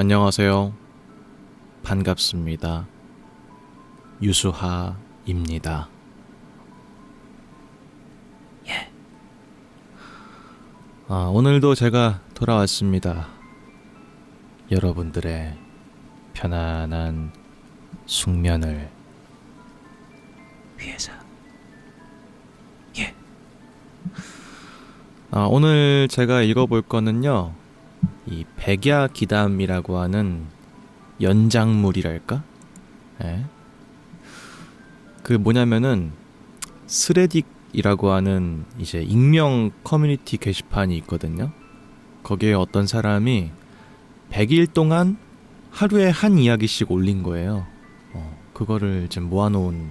안녕하세요. 반갑습니다. 유수하입니다. 예. 오늘도 제가 돌아왔습니다. 여러분들의 편안한 숙면을 위해서. 예. 오늘 제가 읽어볼 거는요, 이 백야기담이라고 하는 연장물이랄까? 예. 그 뭐냐면은 스레딕이라고 하는 이제 익명 커뮤니티 게시판이 있거든요. 거기에 어떤 사람이 100일 동안 하루에 한 이야기씩 올린 거예요. 그거를 지금 모아놓은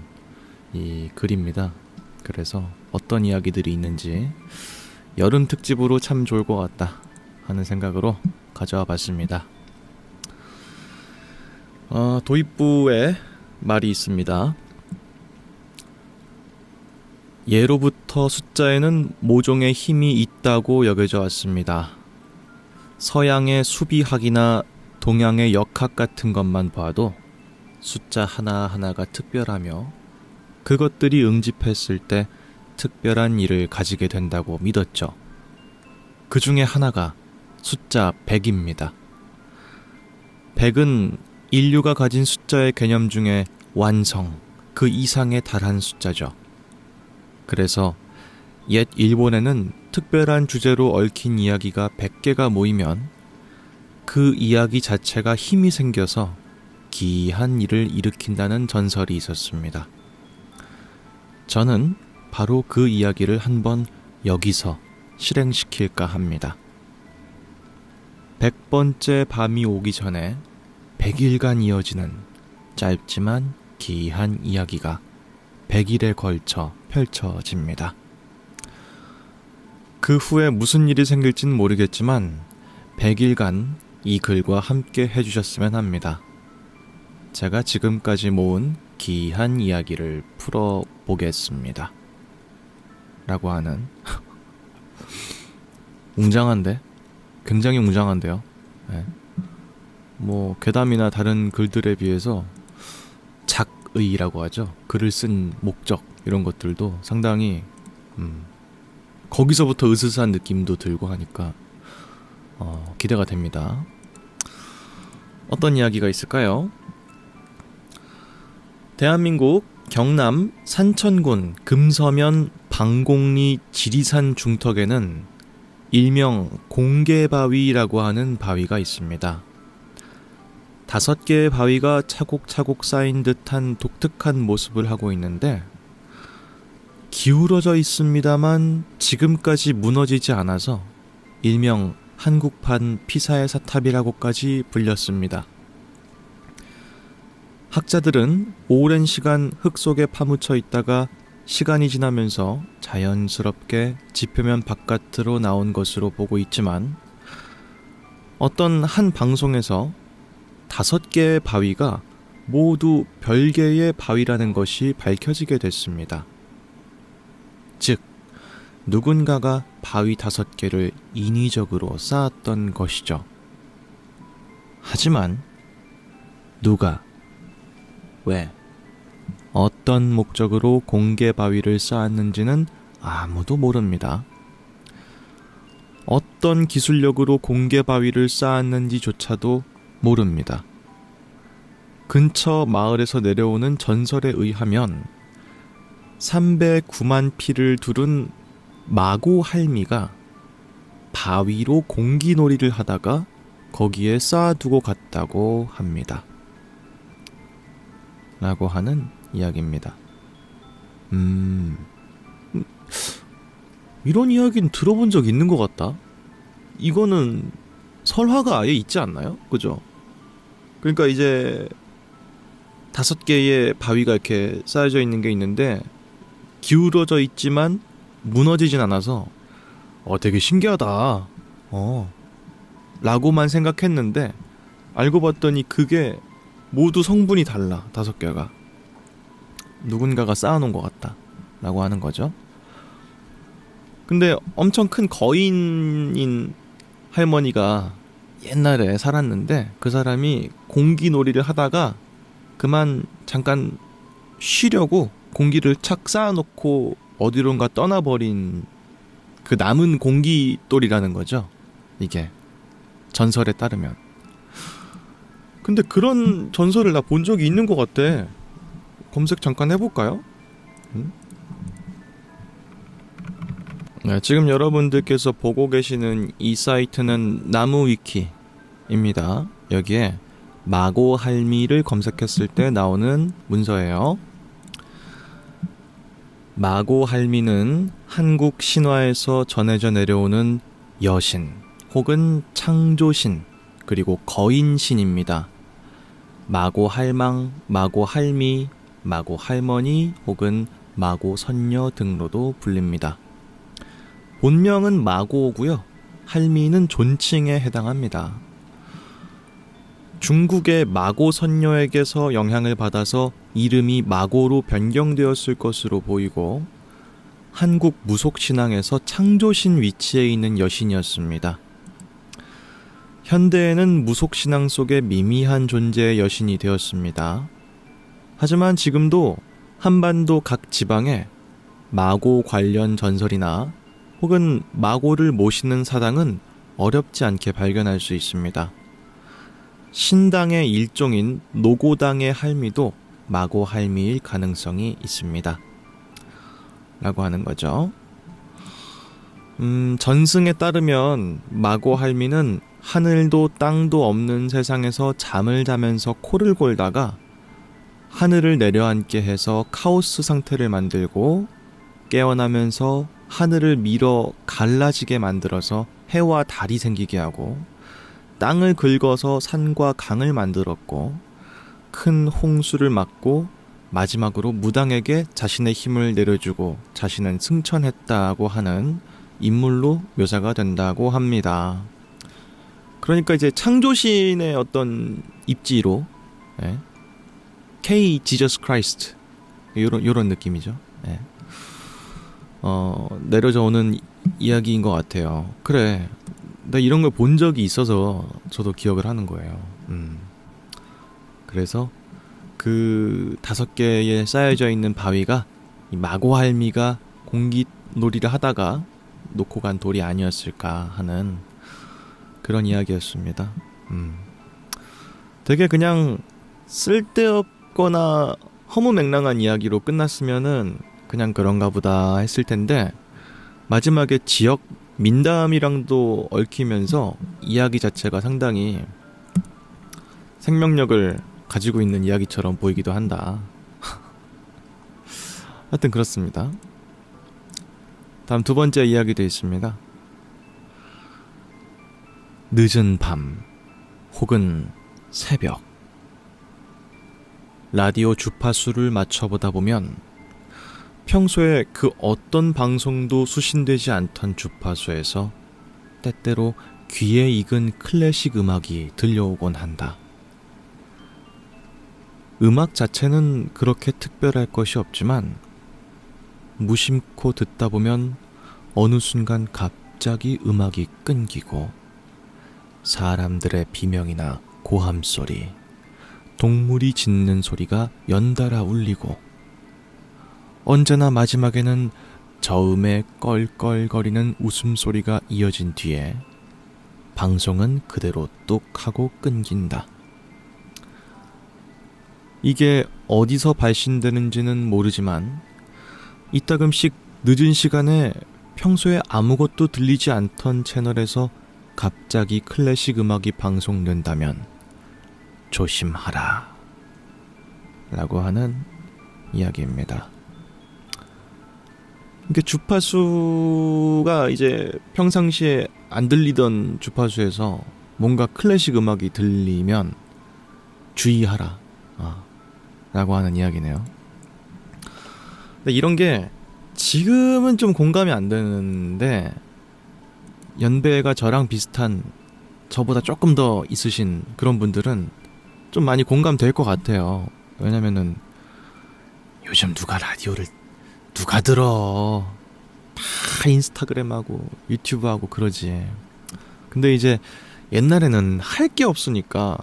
이 글입니다. 그래서 어떤 이야기들이 있는지 여름 특집으로 참 좋을 것 같다 하는 생각으로 가져와 봤습니다. 도입부에 말이 있습니다. 예로부터 숫자에는 모종의 힘이 있다고 여겨져 왔습니다. 서양의 수비학이나 동양의 역학 같은 것만 봐도 숫자 하나하나가 특별하며 그것들이 응집했을 때 특별한 일을 가지게 된다고 믿었죠. 그 중에 하나가 숫자 100입니다. 100은 인류가 가진 숫자의 개념 중에 완성, 그 이상에 달한 숫자죠. 그래서 옛 일본에는 특별한 주제로 얽힌 이야기가 100개가 모이면 그 이야기 자체가 힘이 생겨서 기이한 일을 일으킨다는 전설이 있었습니다. 저는 바로 그 이야기를 한번 여기서 실행시킬까 합니다. 100번째 밤이 오기 전에 100일간 이어지는 짧지만 기이한 이야기가 100일에 걸쳐 펼쳐집니다. 그 후에 무슨 일이 생길진 모르겠지만 100일간 이 글과 함께 해주셨으면 합니다. 제가 지금까지 모은 기이한 이야기를 풀어보겠습니다. 라고 하는 웅장한데? 굉장히 웅장한데요. 네. 괴담이나 다른 글들에 비해서 작의라고 하죠. 글을 쓴 목적 이런 것들도 상당히 거기서부터 으스스한 느낌도 들고 하니까 기대가 됩니다. 어떤 이야기가 있을까요? 대한민국 경남 산천군 금서면 방곡리 지리산 중턱에는 일명 공개바위라고 하는 바위가 있습니다. 5개의 바위가 차곡차곡 쌓인 듯한 독특한 모습을 하고 있는데 기울어져 있습니다만 지금까지 무너지지 않아서 일명 한국판 피사의 사탑이라고까지 불렸습니다. 학자들은 오랜 시간 흙 속에 파묻혀 있다가 시간이 지나면서 자연스럽게 지표면 바깥으로 나온 것으로 보고 있지만 어떤 한 방송에서 5개의 바위가 모두 별개의 바위라는 것이 밝혀지게 됐습니다. 즉, 누군가가 바위 5개를 인위적으로 쌓았던 것이죠. 하지만 누가, 왜, 어떤 목적으로 공개 바위를 쌓았는지는 아무도 모릅니다. 어떤 기술력으로 공개 바위를 쌓았는지조차도 모릅니다. 근처 마을에서 내려오는 전설에 의하면 309만 피를 두른 마고 할미가 바위로 공기놀이를 하다가 거기에 쌓아두고 갔다고 합니다. 라고 하는 이야기입니다. 이런 이야기는 들어본 적 있는 것 같다. 이거는 설화가 아예 있지 않나요? 그죠? 그러니까 이제 5개의 바위가 이렇게 쌓여져 있는 게 있는데 기울어져 있지만 무너지진 않아서 되게 신기하다 라고만 생각했는데 알고 봤더니 그게 모두 성분이 달라. 5개가 누군가가 쌓아놓은 것 같다 라고 하는 거죠. 근데 엄청 큰 거인인 할머니가 옛날에 살았는데 그 사람이 공기놀이를 하다가 그만 잠깐 쉬려고 공기를 착 쌓아놓고 어디론가 떠나버린 그 남은 공기돌이라는 거죠. 이게 전설에 따르면. 근데 그런 전설을 나 본 적이 있는 것 같아. 검색 잠깐 해볼까요? 네, 지금 여러분들께서 보고 계시는 이 사이트는 나무위키입니다. 여기에 마고할미를 검색했을 때 나오는 문서예요. 마고할미는 한국 신화에서 전해져 내려오는 여신 혹은 창조신 그리고 거인신입니다. 마고할망, 마고할미, 마고할머니 혹은 마고선녀 등으로도 불립니다. 본명은 마고고요. 할미는 존칭에 해당합니다. 중국의 마고선녀에게서 영향을 받아서 이름이 마고로 변경되었을 것으로 보이고 한국 무속신앙에서 창조신 위치에 있는 여신이었습니다. 현대에는 무속신앙 속에 미미한 존재의 여신이 되었습니다. 하지만 지금도 한반도 각 지방에 마고 관련 전설이나 혹은 마고를 모시는 사당은 어렵지 않게 발견할 수 있습니다. 신당의 일종인 노고당의 할미도 마고 할미일 가능성이 있습니다. 라고 하는 거죠. 전승에 따르면 마고 할미는 하늘도 땅도 없는 세상에서 잠을 자면서 코를 골다가 하늘을 내려앉게 해서 카오스 상태를 만들고 깨어나면서 하늘을 밀어 갈라지게 만들어서 해와 달이 생기게 하고 땅을 긁어서 산과 강을 만들었고 큰 홍수를 막고 마지막으로 무당에게 자신의 힘을 내려주고 자신은 승천했다고 하는 인물로 묘사가 된다고 합니다. 그러니까 이제 창조신의 어떤 입지로 K 지저스 크라이스트 요런 느낌이죠. 내려져 오는 이야기인 것 같아요. 그래, 나 이런 걸 본 적이 있어서 저도 기억을 하는 거예요. 그래서 그 5개에 쌓여져 있는 바위가 이 마고할미가 공기놀이를 하다가 놓고 간 돌이 아니었을까 하는 그런 이야기였습니다. 되게 그냥 쓸데없거나 허무맹랑한 이야기로 끝났으면은 그냥 그런가 보다 했을 텐데 마지막에 지역 민담이랑도 얽히면서 이야기 자체가 상당히 생명력을 가지고 있는 이야기처럼 보이기도 한다. 하여튼 그렇습니다. 다음 2번째 이야기도 있습니다. 늦은 밤 혹은 새벽 라디오 주파수를 맞춰보다 보면 평소에 그 어떤 방송도 수신되지 않던 주파수에서 때때로 귀에 익은 클래식 음악이 들려오곤 한다. 음악 자체는 그렇게 특별할 것이 없지만 무심코 듣다 보면 어느 순간 갑자기 음악이 끊기고 사람들의 비명이나 고함 소리, 동물이 짖는 소리가 연달아 울리고 언제나 마지막에는 저음의 껄껄거리는 웃음소리가 이어진 뒤에 방송은 그대로 뚝 하고 끊긴다. 이게 어디서 발신되는지는 모르지만 이따금씩 늦은 시간에 평소에 아무것도 들리지 않던 채널에서 갑자기 클래식 음악이 방송된다면 조심하라 라고 하는 이야기입니다. 이게 주파수가 이제 평상시에 안 들리던 주파수에서 뭔가 클래식 음악이 들리면 주의하라 라고 하는 이야기네요. 근데 이런 게 지금은 좀 공감이 안 되는데 연배가 저랑 비슷한 저보다 조금 더 있으신 그런 분들은 좀 많이 공감될 것 같아요. 왜냐면은 요즘 누가 라디오를 누가 들어. 다 인스타그램하고 유튜브하고 그러지. 근데 이제 옛날에는 할 게 없으니까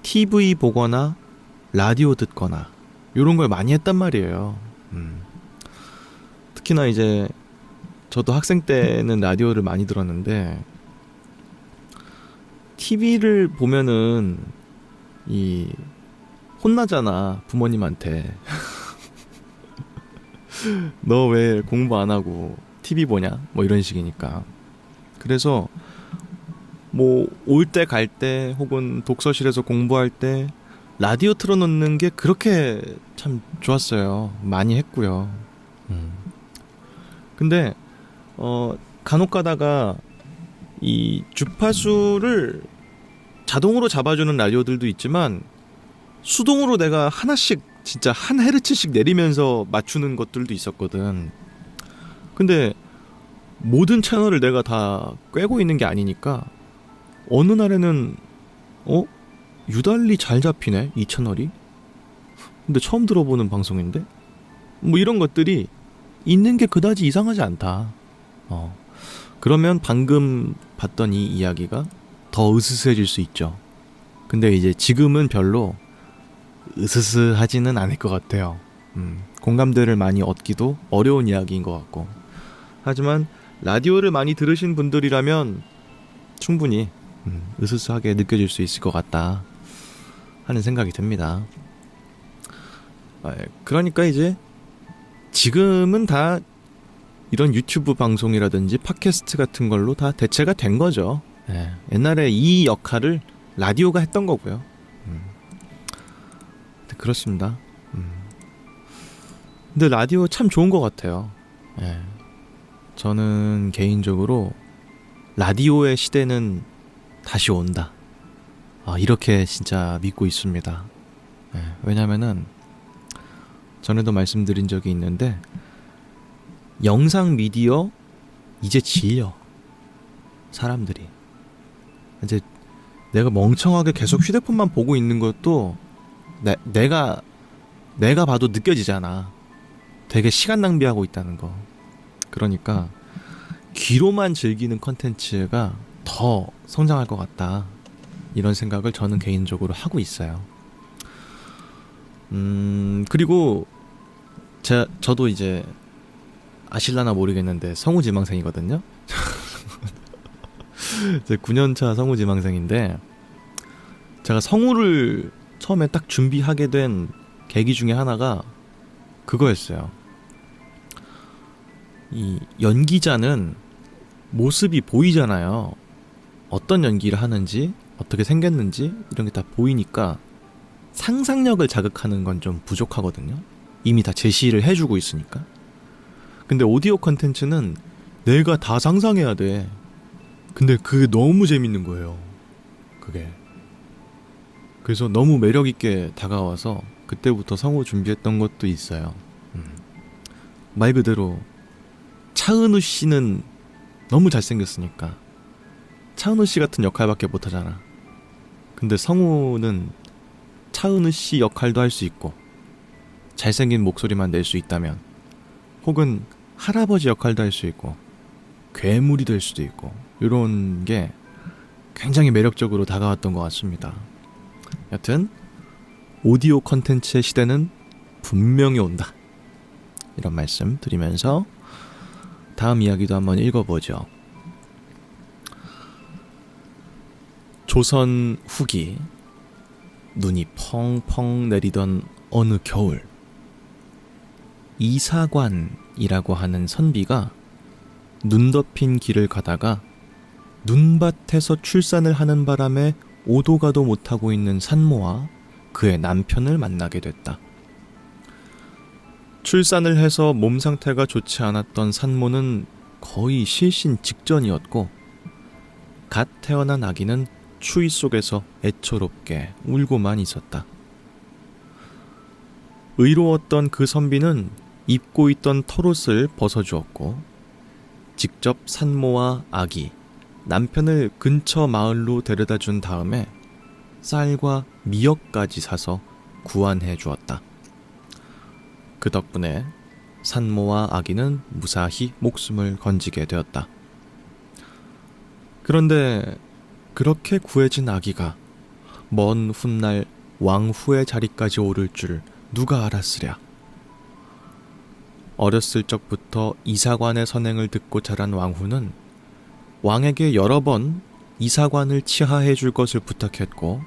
TV 보거나 라디오 듣거나 이런 걸 많이 했단 말이에요. 특히나 이제 저도 학생 때는 라디오를 많이 들었는데 TV를 보면은 이 혼나잖아, 부모님한테. 너 왜 공부 안 하고 TV 보냐? 뭐 이런 식이니까. 그래서 뭐 올 때 갈 때 혹은 독서실에서 공부할 때 라디오 틀어놓는 게 그렇게 참 좋았어요. 많이 했고요. 근데 간혹 가다가 이 주파수를 자동으로 잡아주는 라디오들도 있지만 수동으로 내가 하나씩 진짜 한 헤르츠씩 내리면서 맞추는 것들도 있었거든. 근데 모든 채널을 내가 다 꿰고 있는 게 아니니까 어느 날에는 유달리 잘 잡히네 이 채널이. 근데 처음 들어보는 방송인데 뭐 이런 것들이 있는 게 그다지 이상하지 않다. 그러면 방금 봤던 이 이야기가 더 으스스해질 수 있죠. 근데 이제 지금은 별로 으스스하지는 않을 것 같아요. 공감대를 많이 얻기도 어려운 이야기인 것 같고. 하지만 라디오를 많이 들으신 분들이라면 충분히 으스스하게 느껴질 수 있을 것 같다 하는 생각이 듭니다. 그러니까 이제 지금은 다 이런 유튜브 방송이라든지 팟캐스트 같은 걸로 다 대체가 된 거죠. 옛날에 이 역할을 라디오가 했던 거고요. 그렇습니다. 근데 라디오 참 좋은 것 같아요. 저는 개인적으로 라디오의 시대는 다시 온다. 이렇게 진짜 믿고 있습니다. 왜냐면은 전에도 말씀드린 적이 있는데 영상 미디어 이제 질려. 사람들이 이제 내가 멍청하게 계속 휴대폰만 보고 있는 것도 내가 봐도 느껴지잖아. 되게 시간 낭비하고 있다는 거. 그러니까 귀로만 즐기는 컨텐츠가 더 성장할 것 같다. 이런 생각을 저는 개인적으로 하고 있어요. 그리고 저도 이제 아실라나 모르겠는데 성우지망생이거든요. 이제 9년차 성우지망생인데 제가 성우를 처음에 딱 준비하게 된 계기 중에 하나가 그거였어요. 이 연기자는 모습이 보이잖아요. 어떤 연기를 하는지, 어떻게 생겼는지 이런 게 다 보이니까 상상력을 자극하는 건 좀 부족하거든요. 이미 다 제시를 해주고 있으니까. 근데 오디오 컨텐츠는 내가 다 상상해야 돼. 근데 그게 너무 재밌는 거예요. 그게. 그래서 너무 매력있게 다가와서 그때부터 성우 준비했던 것도 있어요. 말 그대로 차은우 씨는 너무 잘생겼으니까 차은우 씨 같은 역할밖에 못하잖아. 근데 성우는 차은우 씨 역할도 할 수 있고 잘생긴 목소리만 낼 수 있다면, 혹은 할아버지 역할도 할 수 있고 괴물이 될 수도 있고, 이런 게 굉장히 매력적으로 다가왔던 것 같습니다. 여튼 오디오 컨텐츠의 시대는 분명히 온다, 이런 말씀 드리면서 다음 이야기도 한번 읽어보죠. 조선 후기, 눈이 펑펑 내리던 어느 겨울, 이사관이라고 하는 선비가 눈 덮인 길을 가다가 눈밭에서 출산을 하는 바람에 오도 가도 못하고 있는 산모와 그의 남편을 만나게 됐다. 출산을 해서 몸 상태가 좋지 않았던 산모는 거의 실신 직전이었고, 갓 태어난 아기는 추위 속에서 애처롭게 울고만 있었다. 의로웠던 그 선비는 입고 있던 털옷을 벗어주었고, 직접 산모와 아기, 남편을 근처 마을로 데려다 준 다음에 쌀과 미역까지 사서 구안해 주었다. 그 덕분에 산모와 아기는 무사히 목숨을 건지게 되었다. 그런데 그렇게 구해진 아기가 먼 훗날 왕후의 자리까지 오를 줄 누가 알았으랴. 어렸을 적부터 이사관의 선행을 듣고 자란 왕후는 왕에게 여러 번 이사관을 치하해 줄 것을 부탁했고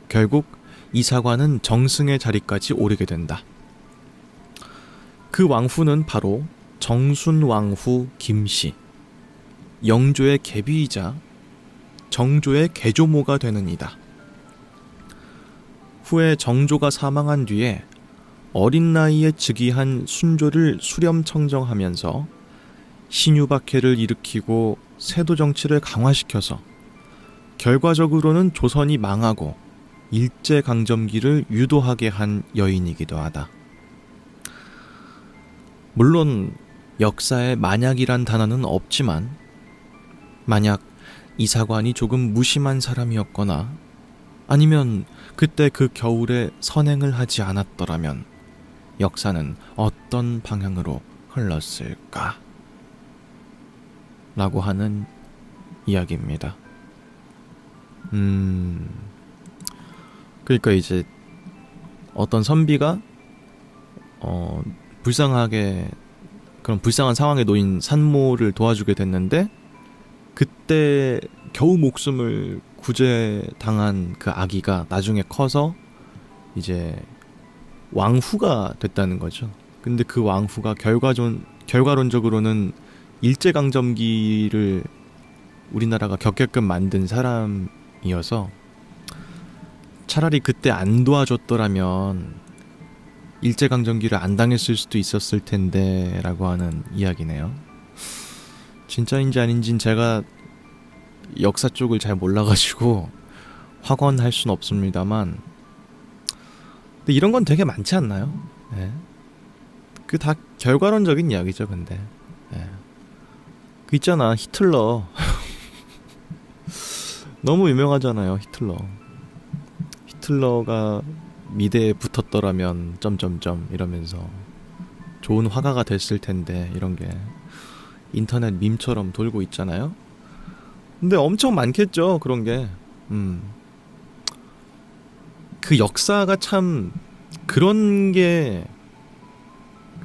결국 이사관은 정승의 자리까지 오르게 된다. 그 왕후는 바로 정순왕후 김씨, 영조의 계비이자 정조의 계조모가 되는 이다. 후에 정조가 사망한 뒤에 어린 나이에 즉위한 순조를 수렴청정하면서 신유박해를 일으키고 세도 정치를 강화시켜서 결과적으로는 조선이 망하고 일제강점기를 유도하게 한 여인이기도 하다. 물론 역사에 만약이란 단어는 없지만 만약 이사관이 조금 무심한 사람이었거나 아니면 그때 그 겨울에 선행을 하지 않았더라면 역사는 어떤 방향으로 흘렀을까? 라고 하는 이야기입니다. 그러니까 이제 어떤 선비가 불쌍하게 그런 불쌍한 상황에 놓인 산모를 도와주게 됐는데 그때 겨우 목숨을 구제당한 그 아기가 나중에 커서 이제 왕후가 됐다는 거죠. 근데 그 왕후가 결과론적으로는 일제강점기를 우리나라가 겪게끔 만든 사람이어서 차라리 그때 안 도와줬더라면 일제강점기를 안 당했을 수도 있었을 텐데 라고 하는 이야기네요. 진짜인지 아닌지는 제가 역사 쪽을 잘 몰라가지고 확언할 순 없습니다만 근데 이런 건 되게 많지 않나요? 네. 그 다 결과론적인 이야기죠. 근데 네. 그 있잖아 히틀러 너무 유명하잖아요. 히틀러가 미대에 붙었더라면 점점점 이러면서 좋은 화가가 됐을 텐데 이런 게 인터넷 밈처럼 돌고 있잖아요. 근데 엄청 많겠죠 그런 게. 그 역사가 참 그런 게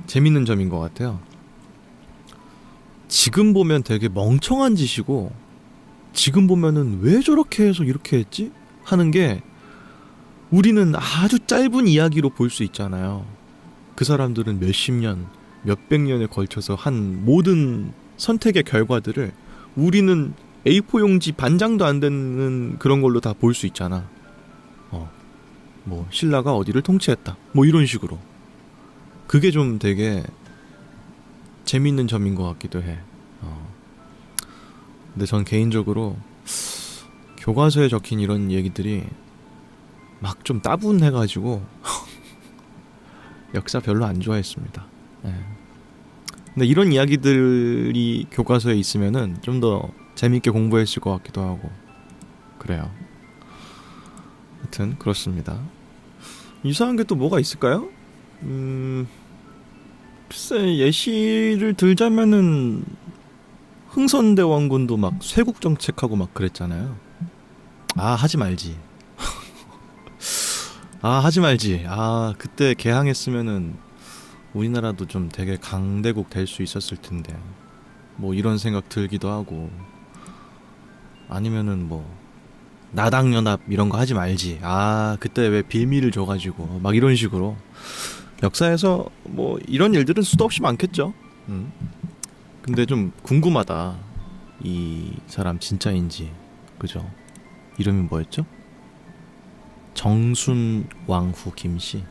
재밌는 점인 것 같아요. 지금 보면 되게 멍청한 짓이고 지금 보면은 왜 저렇게 해서 이렇게 했지? 하는 게 우리는 아주 짧은 이야기로 볼 수 있잖아요. 그 사람들은 몇십 년, 몇백 년에 걸쳐서 한 모든 선택의 결과들을 우리는 A4 용지 반장도 안 되는 그런 걸로 다 볼 수 있잖아. 뭐 신라가 어디를 통치했다. 뭐 이런 식으로. 그게 좀 되게 재밌는 점인 것 같기도 해. 근데 전 개인적으로 교과서에 적힌 이런 얘기들이 막 좀 따분해가지고 역사 별로 안 좋아했습니다. 네. 근데 이런 이야기들이 교과서에 있으면은 좀 더 재밌게 공부했을 것 같기도 하고 그래요. 하여튼 그렇습니다. 이상한 게 또 뭐가 있을까요? 글쎄 예시를 들자면은 흥선대원군도 막 쇄국정책하고 막 그랬잖아요. 하지 말지. 하지 말지. 그때 개항했으면은 우리나라도 좀 되게 강대국 될 수 있었을 텐데 뭐 이런 생각 들기도 하고 아니면은 뭐 나당연합 이런 거 하지 말지. 그때 왜 빌미를 줘가지고 막 이런 식으로 역사에서 뭐 이런 일들은 수도 없이 많겠죠. 근데 좀 궁금하다. 이 사람 진짜인지. 그죠? 이름이 뭐였죠? 정순왕후 김씨.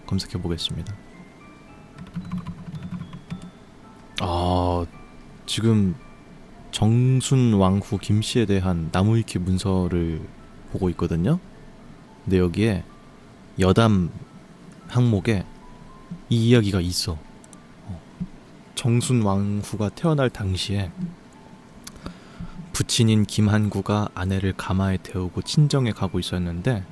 검색해 보겠습니다. 지금 정순왕후 김씨에 대한 나무위키 문서를 보고 있거든요. 근데 여기에 여담 항목에 이 이야기가 있어. 정순왕후가 태어날 당시에 부친인 김한구가 아내를 가마에 태우고 친정에 가고 있었는데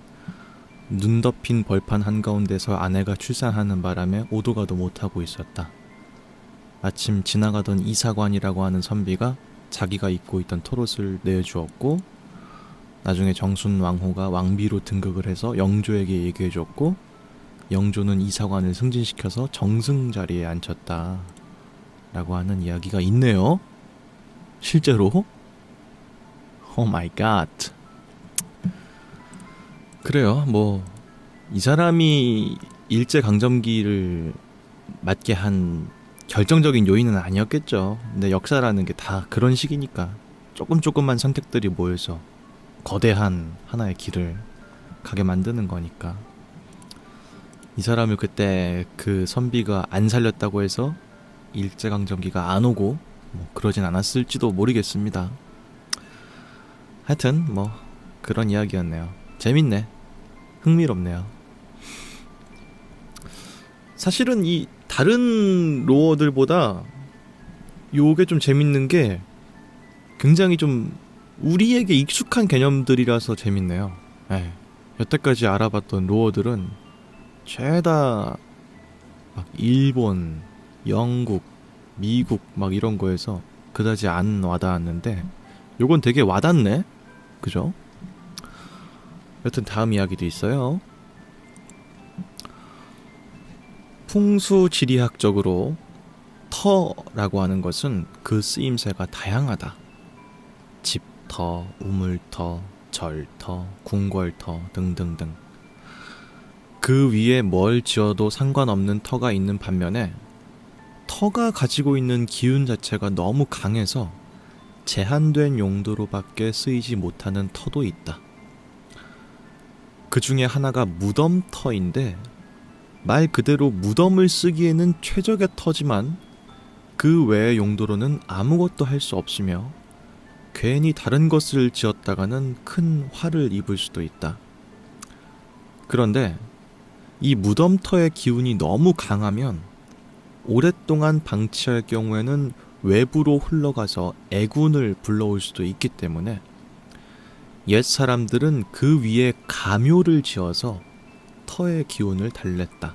눈 덮인 벌판 한가운데서 아내가 출산하는 바람에 오도 가도 못하고 있었다. 마침 지나가던 이사관이라고 하는 선비가 자기가 입고 있던 털옷을 내주었고 나중에 정순 왕후가 왕비로 등극을 해서 영조에게 얘기해줬고, 영조는 이사관을 승진시켜서 정승 자리에 앉혔다 라고 하는 이야기가 있네요. 실제로. 오 마이 갓. 그래요. 뭐 이 사람이 일제강점기를 맞게 한 결정적인 요인은 아니었겠죠. 근데 역사라는 게 다 그런 식이니까 조금만 선택들이 모여서 거대한 하나의 길을 가게 만드는 거니까. 이 사람을 그때 그 선비가 안 살렸다고 해서 일제강점기가 안 오고 뭐 그러진 않았을지도 모르겠습니다. 하여튼 뭐 그런 이야기였네요. 재밌네. 흥미롭네요. 사실은 이 다른 로어들보다 요게 좀 재밌는 게 굉장히 좀 우리에게 익숙한 개념들이라서 재밌네요. 네. 여태까지 알아봤던 로어들은 죄다 막 일본, 영국, 미국 막 이런 거에서 그다지 안 와닿았는데 요건 되게 와닿네. 그죠? 여튼 다음 이야기도 있어요. 풍수지리학적으로 터라고 하는 것은 그 쓰임새가 다양하다. 집터, 우물터, 절터, 궁궐터 등등등. 그 위에 뭘 지어도 상관없는 터가 있는 반면에 터가 가지고 있는 기운 자체가 너무 강해서 제한된 용도로밖에 쓰이지 못하는 터도 있다. 그 중에 하나가 무덤터인데 말 그대로 무덤을 쓰기에는 최적의 터지만 그 외의 용도로는 아무것도 할 수 없으며 괜히 다른 것을 지었다가는 큰 화를 입을 수도 있다. 그런데 이 무덤터의 기운이 너무 강하면 오랫동안 방치할 경우에는 외부로 흘러가서 애군을 불러올 수도 있기 때문에 옛 사람들은 그 위에 가묘를 지어서 터의 기운을 달랬다.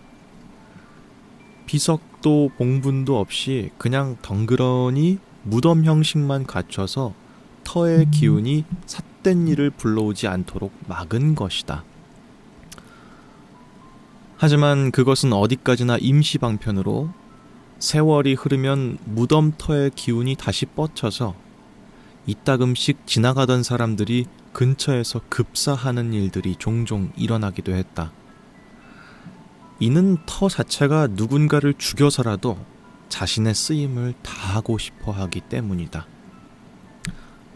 비석도 봉분도 없이 그냥 덩그러니 무덤 형식만 갖춰서 터의 기운이 삿된 일을 불러오지 않도록 막은 것이다. 하지만 그것은 어디까지나 임시방편으로 세월이 흐르면 무덤터의 기운이 다시 뻗쳐서 이따금씩 지나가던 사람들이 근처에서 급사하는 일들이 종종 일어나기도 했다. 이는 터 자체가 누군가를 죽여서라도 자신의 쓰임을 다하고 싶어 하기 때문이다.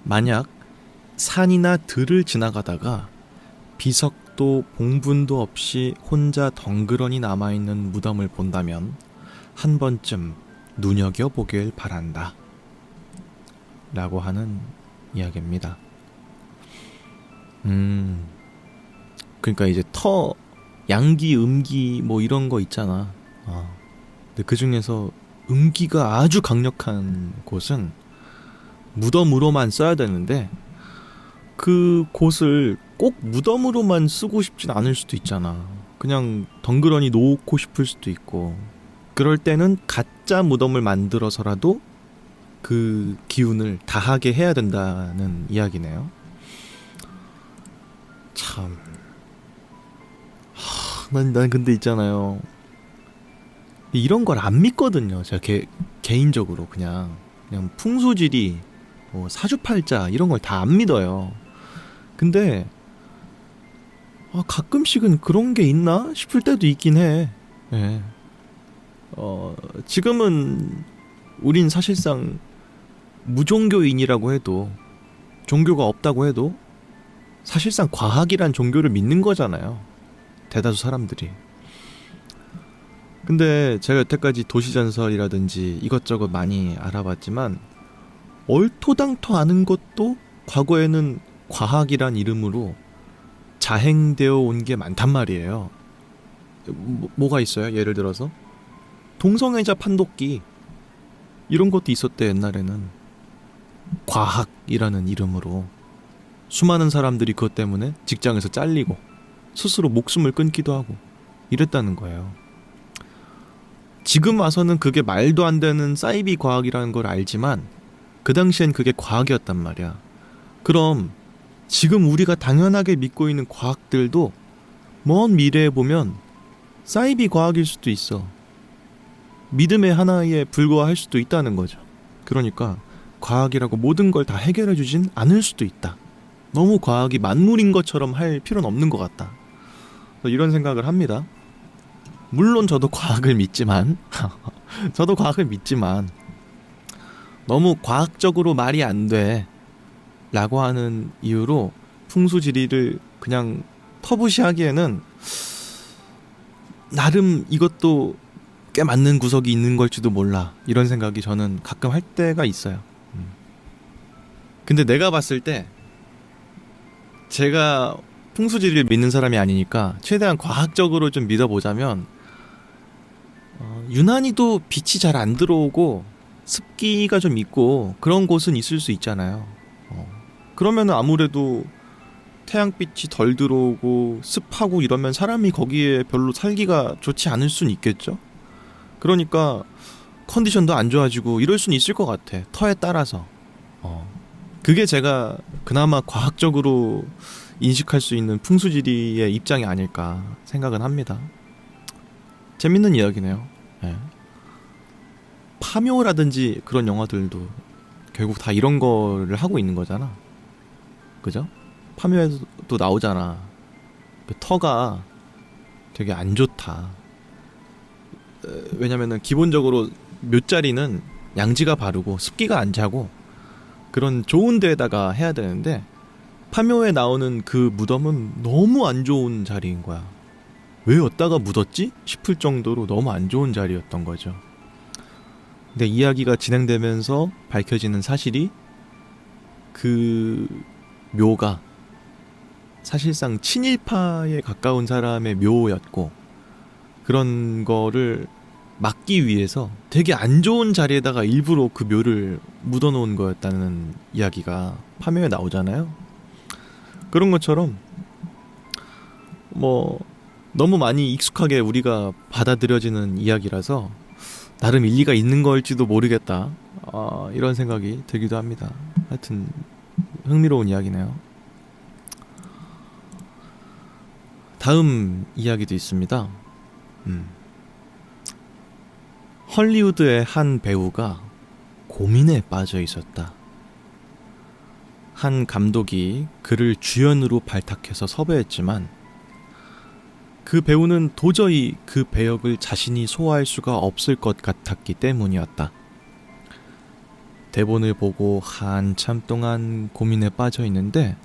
만약 산이나 들을 지나가다가 비석도 봉분도 없이 혼자 덩그러니 남아있는 무덤을 본다면 한 번쯤 눈여겨보길 바란다. 라고 하는 이야기입니다. 그러니까 이제 터, 양기, 음기 뭐 이런 거 있잖아. 근데 그 중에서 음기가 아주 강력한 곳은 무덤으로만 써야 되는데 그 곳을 꼭 무덤으로만 쓰고 싶진 않을 수도 있잖아. 그냥 덩그러니 놓고 싶을 수도 있고. 그럴 때는 가짜 무덤을 만들어서라도 그 기운을 다하게 해야 된다는 이야기네요. 참. 난 근데 있잖아요. 이런 걸 안 믿거든요. 제가 개인적으로 그냥 풍수지리, 뭐 사주팔자 이런 걸 다 안 믿어요. 근데 가끔씩은 그런 게 있나 싶을 때도 있긴 해. 예. 지금은 우린 사실상 무종교인이라고 해도, 종교가 없다고 해도 사실상 과학이란 종교를 믿는 거잖아요. 대다수 사람들이. 근데 제가 여태까지 도시전설이라든지 이것저것 많이 알아봤지만 얼토당토 아는 것도 과거에는 과학이란 이름으로 자행되어 온 게 많단 말이에요. 뭐가 있어요? 예를 들어서 동성애자 판독기 이런 것도 있었대. 옛날에는 과학이라는 이름으로 수많은 사람들이 그것 때문에 직장에서 잘리고 스스로 목숨을 끊기도 하고 이랬다는 거예요. 지금 와서는 그게 말도 안 되는 사이비 과학이라는 걸 알지만 그 당시엔 그게 과학이었단 말이야. 그럼 지금 우리가 당연하게 믿고 있는 과학들도 먼 미래에 보면 사이비 과학일 수도 있어. 믿음의 하나에 불과할 수도 있다는 거죠. 그러니까 과학이라고 모든 걸 다 해결해 주진 않을 수도 있다. 너무 과학이 만물인 것처럼 할 필요는 없는 것 같다. 이런 생각을 합니다. 물론 저도 과학을 믿지만 저도 과학을 믿지만 너무 과학적으로 말이 안 돼 라고 하는 이유로 풍수지리를 그냥 터부시하기에는 나름 이것도 꽤 맞는 구석이 있는 걸지도 몰라, 이런 생각이 저는 가끔 할 때가 있어요. 근데 내가 봤을 때 제가 풍수지리를 믿는 사람이 아니니까 최대한 과학적으로 좀 믿어보자면 유난히도 빛이 잘 안 들어오고 습기가 좀 있고 그런 곳은 있을 수 있잖아요. 그러면 아무래도 태양빛이 덜 들어오고 습하고 이러면 사람이 거기에 별로 살기가 좋지 않을 수는 있겠죠. 그러니까 컨디션도 안 좋아지고 이럴 수는 있을 것 같아, 터에 따라서. 그게 제가 그나마 과학적으로 인식할 수 있는 풍수지리의 입장이 아닐까 생각은 합니다. 재밌는 이야기네요. 네. 파묘라든지 그런 영화들도 결국 다 이런 거를 하고 있는 거잖아. 그죠? 파묘에도 나오잖아. 그 터가 되게 안 좋다. 왜냐면은 기본적으로 묘자리는 양지가 바르고 습기가 안 차고 그런 좋은 데에다가 해야 되는데 파묘에 나오는 그 무덤은 너무 안 좋은 자리인 거야. 왜 여기다가 묻었지? 싶을 정도로 너무 안 좋은 자리였던 거죠. 근데 이야기가 진행되면서 밝혀지는 사실이 그 묘가 사실상 친일파에 가까운 사람의 묘였고, 그런 거를 막기 위해서 되게 안 좋은 자리에다가 일부러 그 묘를 묻어놓은 거였다는 이야기가 파묘에 나오잖아요. 그런 것처럼 뭐 너무 많이 익숙하게 우리가 받아들여지는 이야기라서 나름 일리가 있는 걸지도 모르겠다, 이런 생각이 들기도 합니다. 하여튼 흥미로운 이야기네요. 다음 이야기도 있습니다. 헐리우드의 한 배우가 고민에 빠져 있었다. 한 감독이 그를 주연으로 발탁해서 섭외했지만 그 배우는 도저히 그 배역을 자신이 소화할 수가 없을 것 같았기 때문이었다. 대본을 보고 한참 동안 고민에 빠져 있는데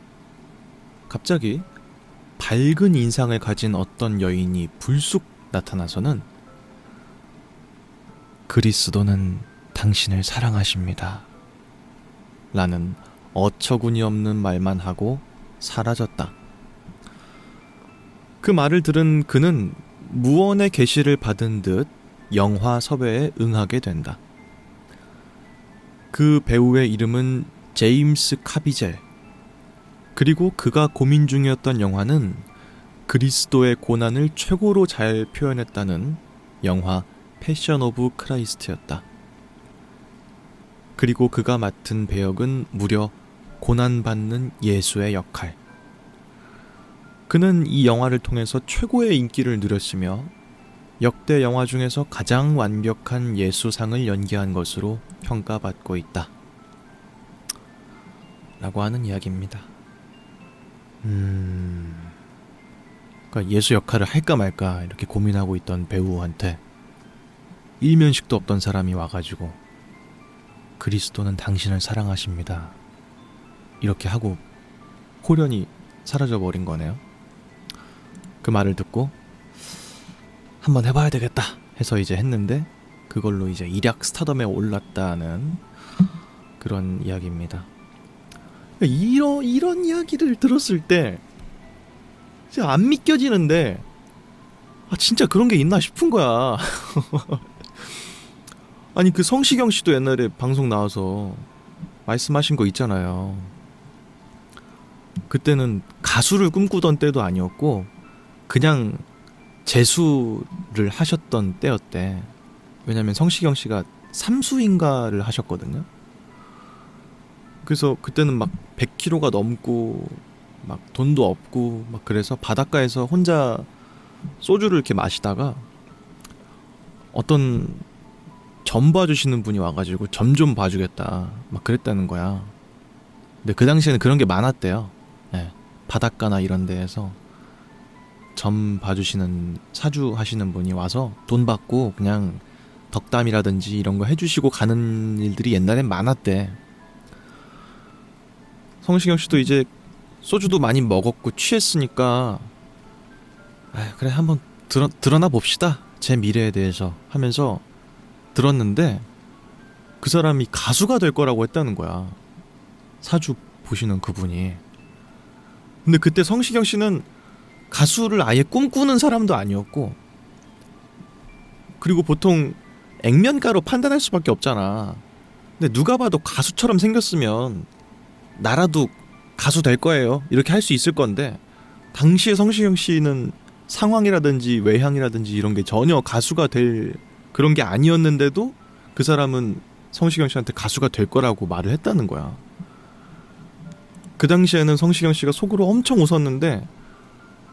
갑자기 밝은 인상을 가진 어떤 여인이 불쑥 나타나서는 그리스도는 당신을 사랑하십니다 라는 어처구니 없는 말만 하고 사라졌다. 그 말을 들은 그는 무언의 계시를 받은 듯 영화 섭외에 응하게 된다. 그 배우의 이름은 제임스 카비젤. 그리고 그가 고민 중이었던 영화는 그리스도의 고난을 최고로 잘 표현했다는 영화 패션 오브 크라이스트였다. 그리고 그가 맡은 배역은 무려 고난받는 예수의 역할. 그는 이 영화를 통해서 최고의 인기를 누렸으며 역대 영화 중에서 가장 완벽한 예수상을 연기한 것으로 평가받고 있다 라고 하는 이야기입니다. 그러니까 예수 역할을 할까 말까 이렇게 고민하고 있던 배우한테 일면식도 없던 사람이 와가지고 그리스도는 당신을 사랑하십니다 이렇게 하고 홀연히 사라져버린 거네요. 그 말을 듣고 한번 해봐야 되겠다 해서 이제 했는데 그걸로 이제 일약 스타덤에 올랐다는 그런 이야기입니다. 이런 이야기를 들었을 때 진짜 안 믿겨지는데 진짜 그런 게 있나 싶은 거야. 아니 그 성시경 씨도 옛날에 방송 나와서 말씀하신 거 있잖아요. 그때는 가수를 꿈꾸던 때도 아니었고 그냥 재수를 하셨던 때였대. 왜냐면 성시경 씨가 삼수인가를 하셨거든요. 그래서 그때는 막 100kg가 넘고 막 돈도 없고 막 그래서 바닷가에서 혼자 소주를 이렇게 마시다가 어떤 점 봐주시는 분이 와가지고 점 좀 봐주겠다 막 그랬다는 거야. 근데 그 당시에는 그런 게 많았대요. 예, 바닷가나 이런 데에서 점 봐주시는 사주 하시는 분이 와서 돈 받고 그냥 덕담이라든지 이런 거 해주시고 가는 일들이 옛날엔 많았대. 성시경 씨도 이제 소주도 많이 먹었고 취했으니까 그래 한번 드러나 봅시다 제 미래에 대해서 하면서 들었는데 그 사람이 가수가 될 거라고 했다는 거야. 사주 보시는 그분이. 근데 그때 성시경 씨는 가수를 아예 꿈꾸는 사람도 아니었고, 그리고 보통 액면가로 판단할 수밖에 없잖아. 근데 누가 봐도 가수처럼 생겼으면 나라도 가수 될 거예요 이렇게 할 수 있을 건데, 당시에 성시경 씨는 상황이라든지 외향이라든지 이런 게 전혀 가수가 될 그런 게 아니었는데도 그 사람은 성시경 씨한테 가수가 될 거라고 말을 했다는 거야. 그 당시에는 성시경 씨가 속으로 엄청 웃었는데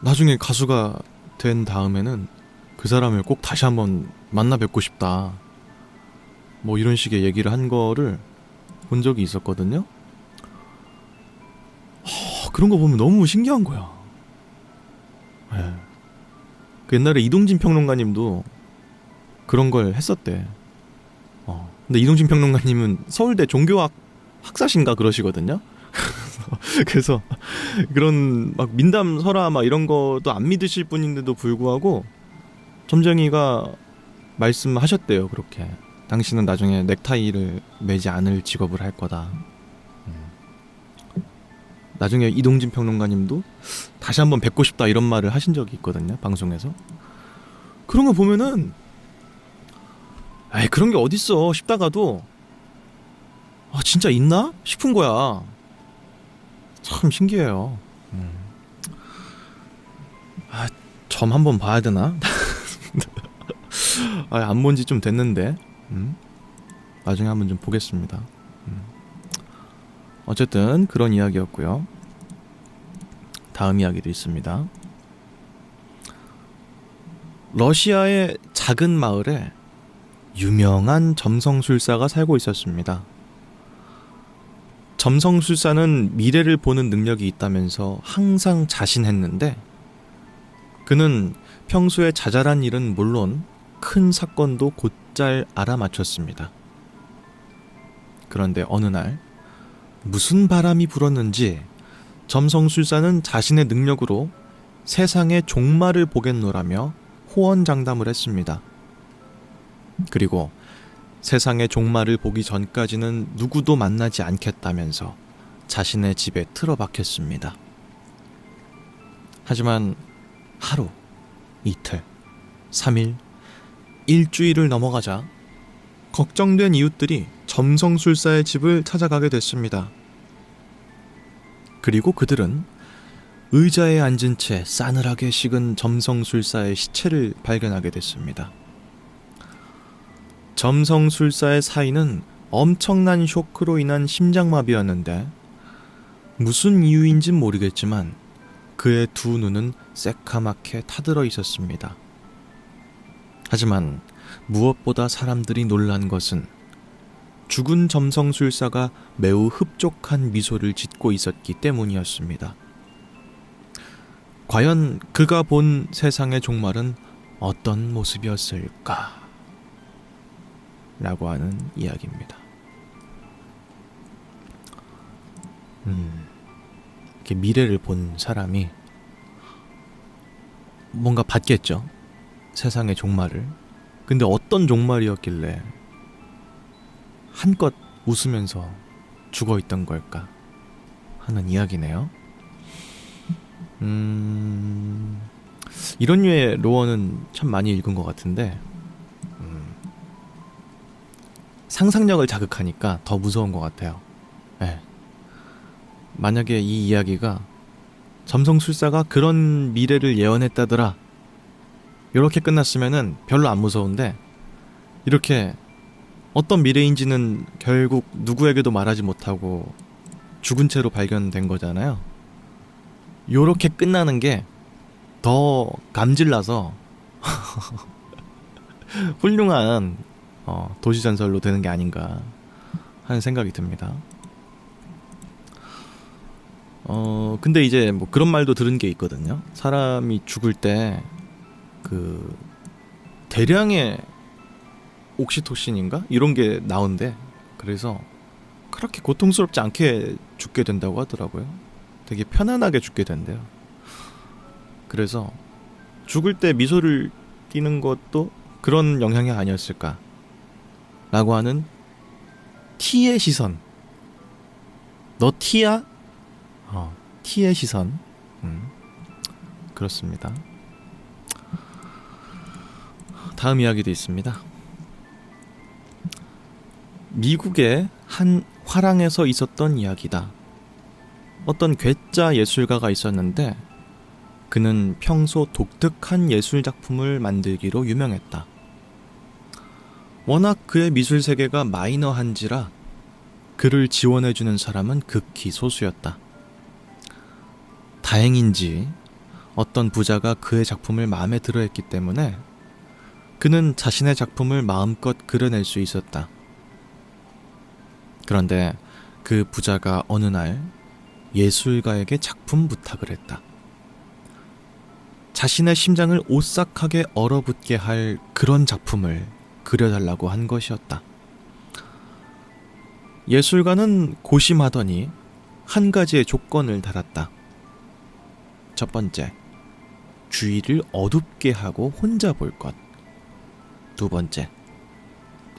나중에 가수가 된 다음에는 그 사람을 꼭 다시 한번 만나 뵙고 싶다 뭐 이런 식의 얘기를 한 거를 본 적이 있었거든요. 그런 거 보면 너무 신기한 거야. 예. 그 옛날에 이동진 평론가님도 그런 걸 했었대. 근데 이동진 평론가님은 서울대 종교학 학사신가 그러시거든요. 그래서 그런 막 민담 설화 막 이런 것도 안 믿으실 분인데도 불구하고 점쟁이가 말씀하셨대요. 그렇게 당신은 나중에 넥타이를 매지 않을 직업을 할 거다. 나중에 이동진 평론가님도 다시 한번 뵙고 싶다 이런 말을 하신 적이 있거든요, 방송에서. 그런 거 보면은 그런 게 어딨어 싶다가도 진짜 있나 싶은 거야. 참 신기해요. 점 한번 봐야 되나? 안 본 지 좀 됐는데 나중에 한번 좀 보겠습니다. 어쨌든 그런 이야기였고요. 다음 이야기도 있습니다. 러시아의 작은 마을에 유명한 점성술사가 살고 있었습니다. 점성술사는 미래를 보는 능력이 있다면서 항상 자신했는데 그는 평소에 자잘한 일은 물론 큰 사건도 곧잘 알아맞혔습니다. 그런데 어느 날 무슨 바람이 불었는지 점성술사는 자신의 능력으로 세상의 종말을 보겠노라며 호언장담을 했습니다. 그리고 세상의 종말을 보기 전까지는 누구도 만나지 않겠다면서 자신의 집에 틀어박혔습니다. 하지만 하루, 이틀, 3일, 일주일을 넘어가자 걱정된 이웃들이 점성술사의 집을 찾아가게 됐습니다. 그리고 그들은 의자에 앉은 채 싸늘하게 식은 점성술사의 시체를 발견하게 됐습니다. 점성술사의 사인은 엄청난 쇼크로 인한 심장마비였는데 무슨 이유인진 모르겠지만 그의 두 눈은 새카맣게 타들어 있었습니다. 하지만 무엇보다 사람들이 놀란 것은 죽은 점성술사가 매우 흡족한 미소를 짓고 있었기 때문이었습니다. 과연 그가 본 세상의 종말은 어떤 모습이었을까? 라고 하는 이야기입니다. 이렇게 미래를 본 사람이 뭔가 봤겠죠. 세상의 종말을. 근데 어떤 종말이었길래 한껏 웃으면서 죽어있던 걸까 하는 이야기네요. 이런 류의 로어는 참 많이 읽은 것 같은데 상상력을 자극하니까 더 무서운 것 같아요. 네. 만약에 이 이야기가 점성술사가 그런 미래를 예언했다더라 이렇게 끝났으면은 별로 안 무서운데 이렇게 어떤 미래인지는 결국 누구에게도 말하지 못하고 죽은 채로 발견된 거잖아요. 요렇게 끝나는 게 더 감질나서 훌륭한 도시전설로 되는 게 아닌가 하는 생각이 듭니다. 근데 이제 뭐 그런 말도 들은 게 있거든요. 사람이 죽을 때 그 대량의 옥시토신인가? 이런 게 나온대. 그래서 그렇게 고통스럽지 않게 죽게 된다고 하더라고요. 되게 편안하게 죽게 된대요. 그래서 죽을 때 미소를 띠는 것도 그런 영향이 아니었을까 라고 하는 T의 시선. 너 T야? T의 시선. 그렇습니다. 다음 이야기도 있습니다. 미국의 한 화랑에서 있었던 이야기다. 어떤 괴짜 예술가가 있었는데 그는 평소 독특한 예술 작품을 만들기로 유명했다. 워낙 그의 미술 세계가 마이너한지라 그를 지원해주는 사람은 극히 소수였다. 다행인지 어떤 부자가 그의 작품을 마음에 들어했기 때문에 그는 자신의 작품을 마음껏 그려낼 수 있었다. 그런데 그 부자가 어느 날 예술가에게 작품 부탁을 했다. 자신의 심장을 오싹하게 얼어붙게 할 그런 작품을 그려달라고 한 것이었다. 예술가는 고심하더니 한 가지의 조건을 달았다. 첫 번째, 주위를 어둡게 하고 혼자 볼 것. 두 번째,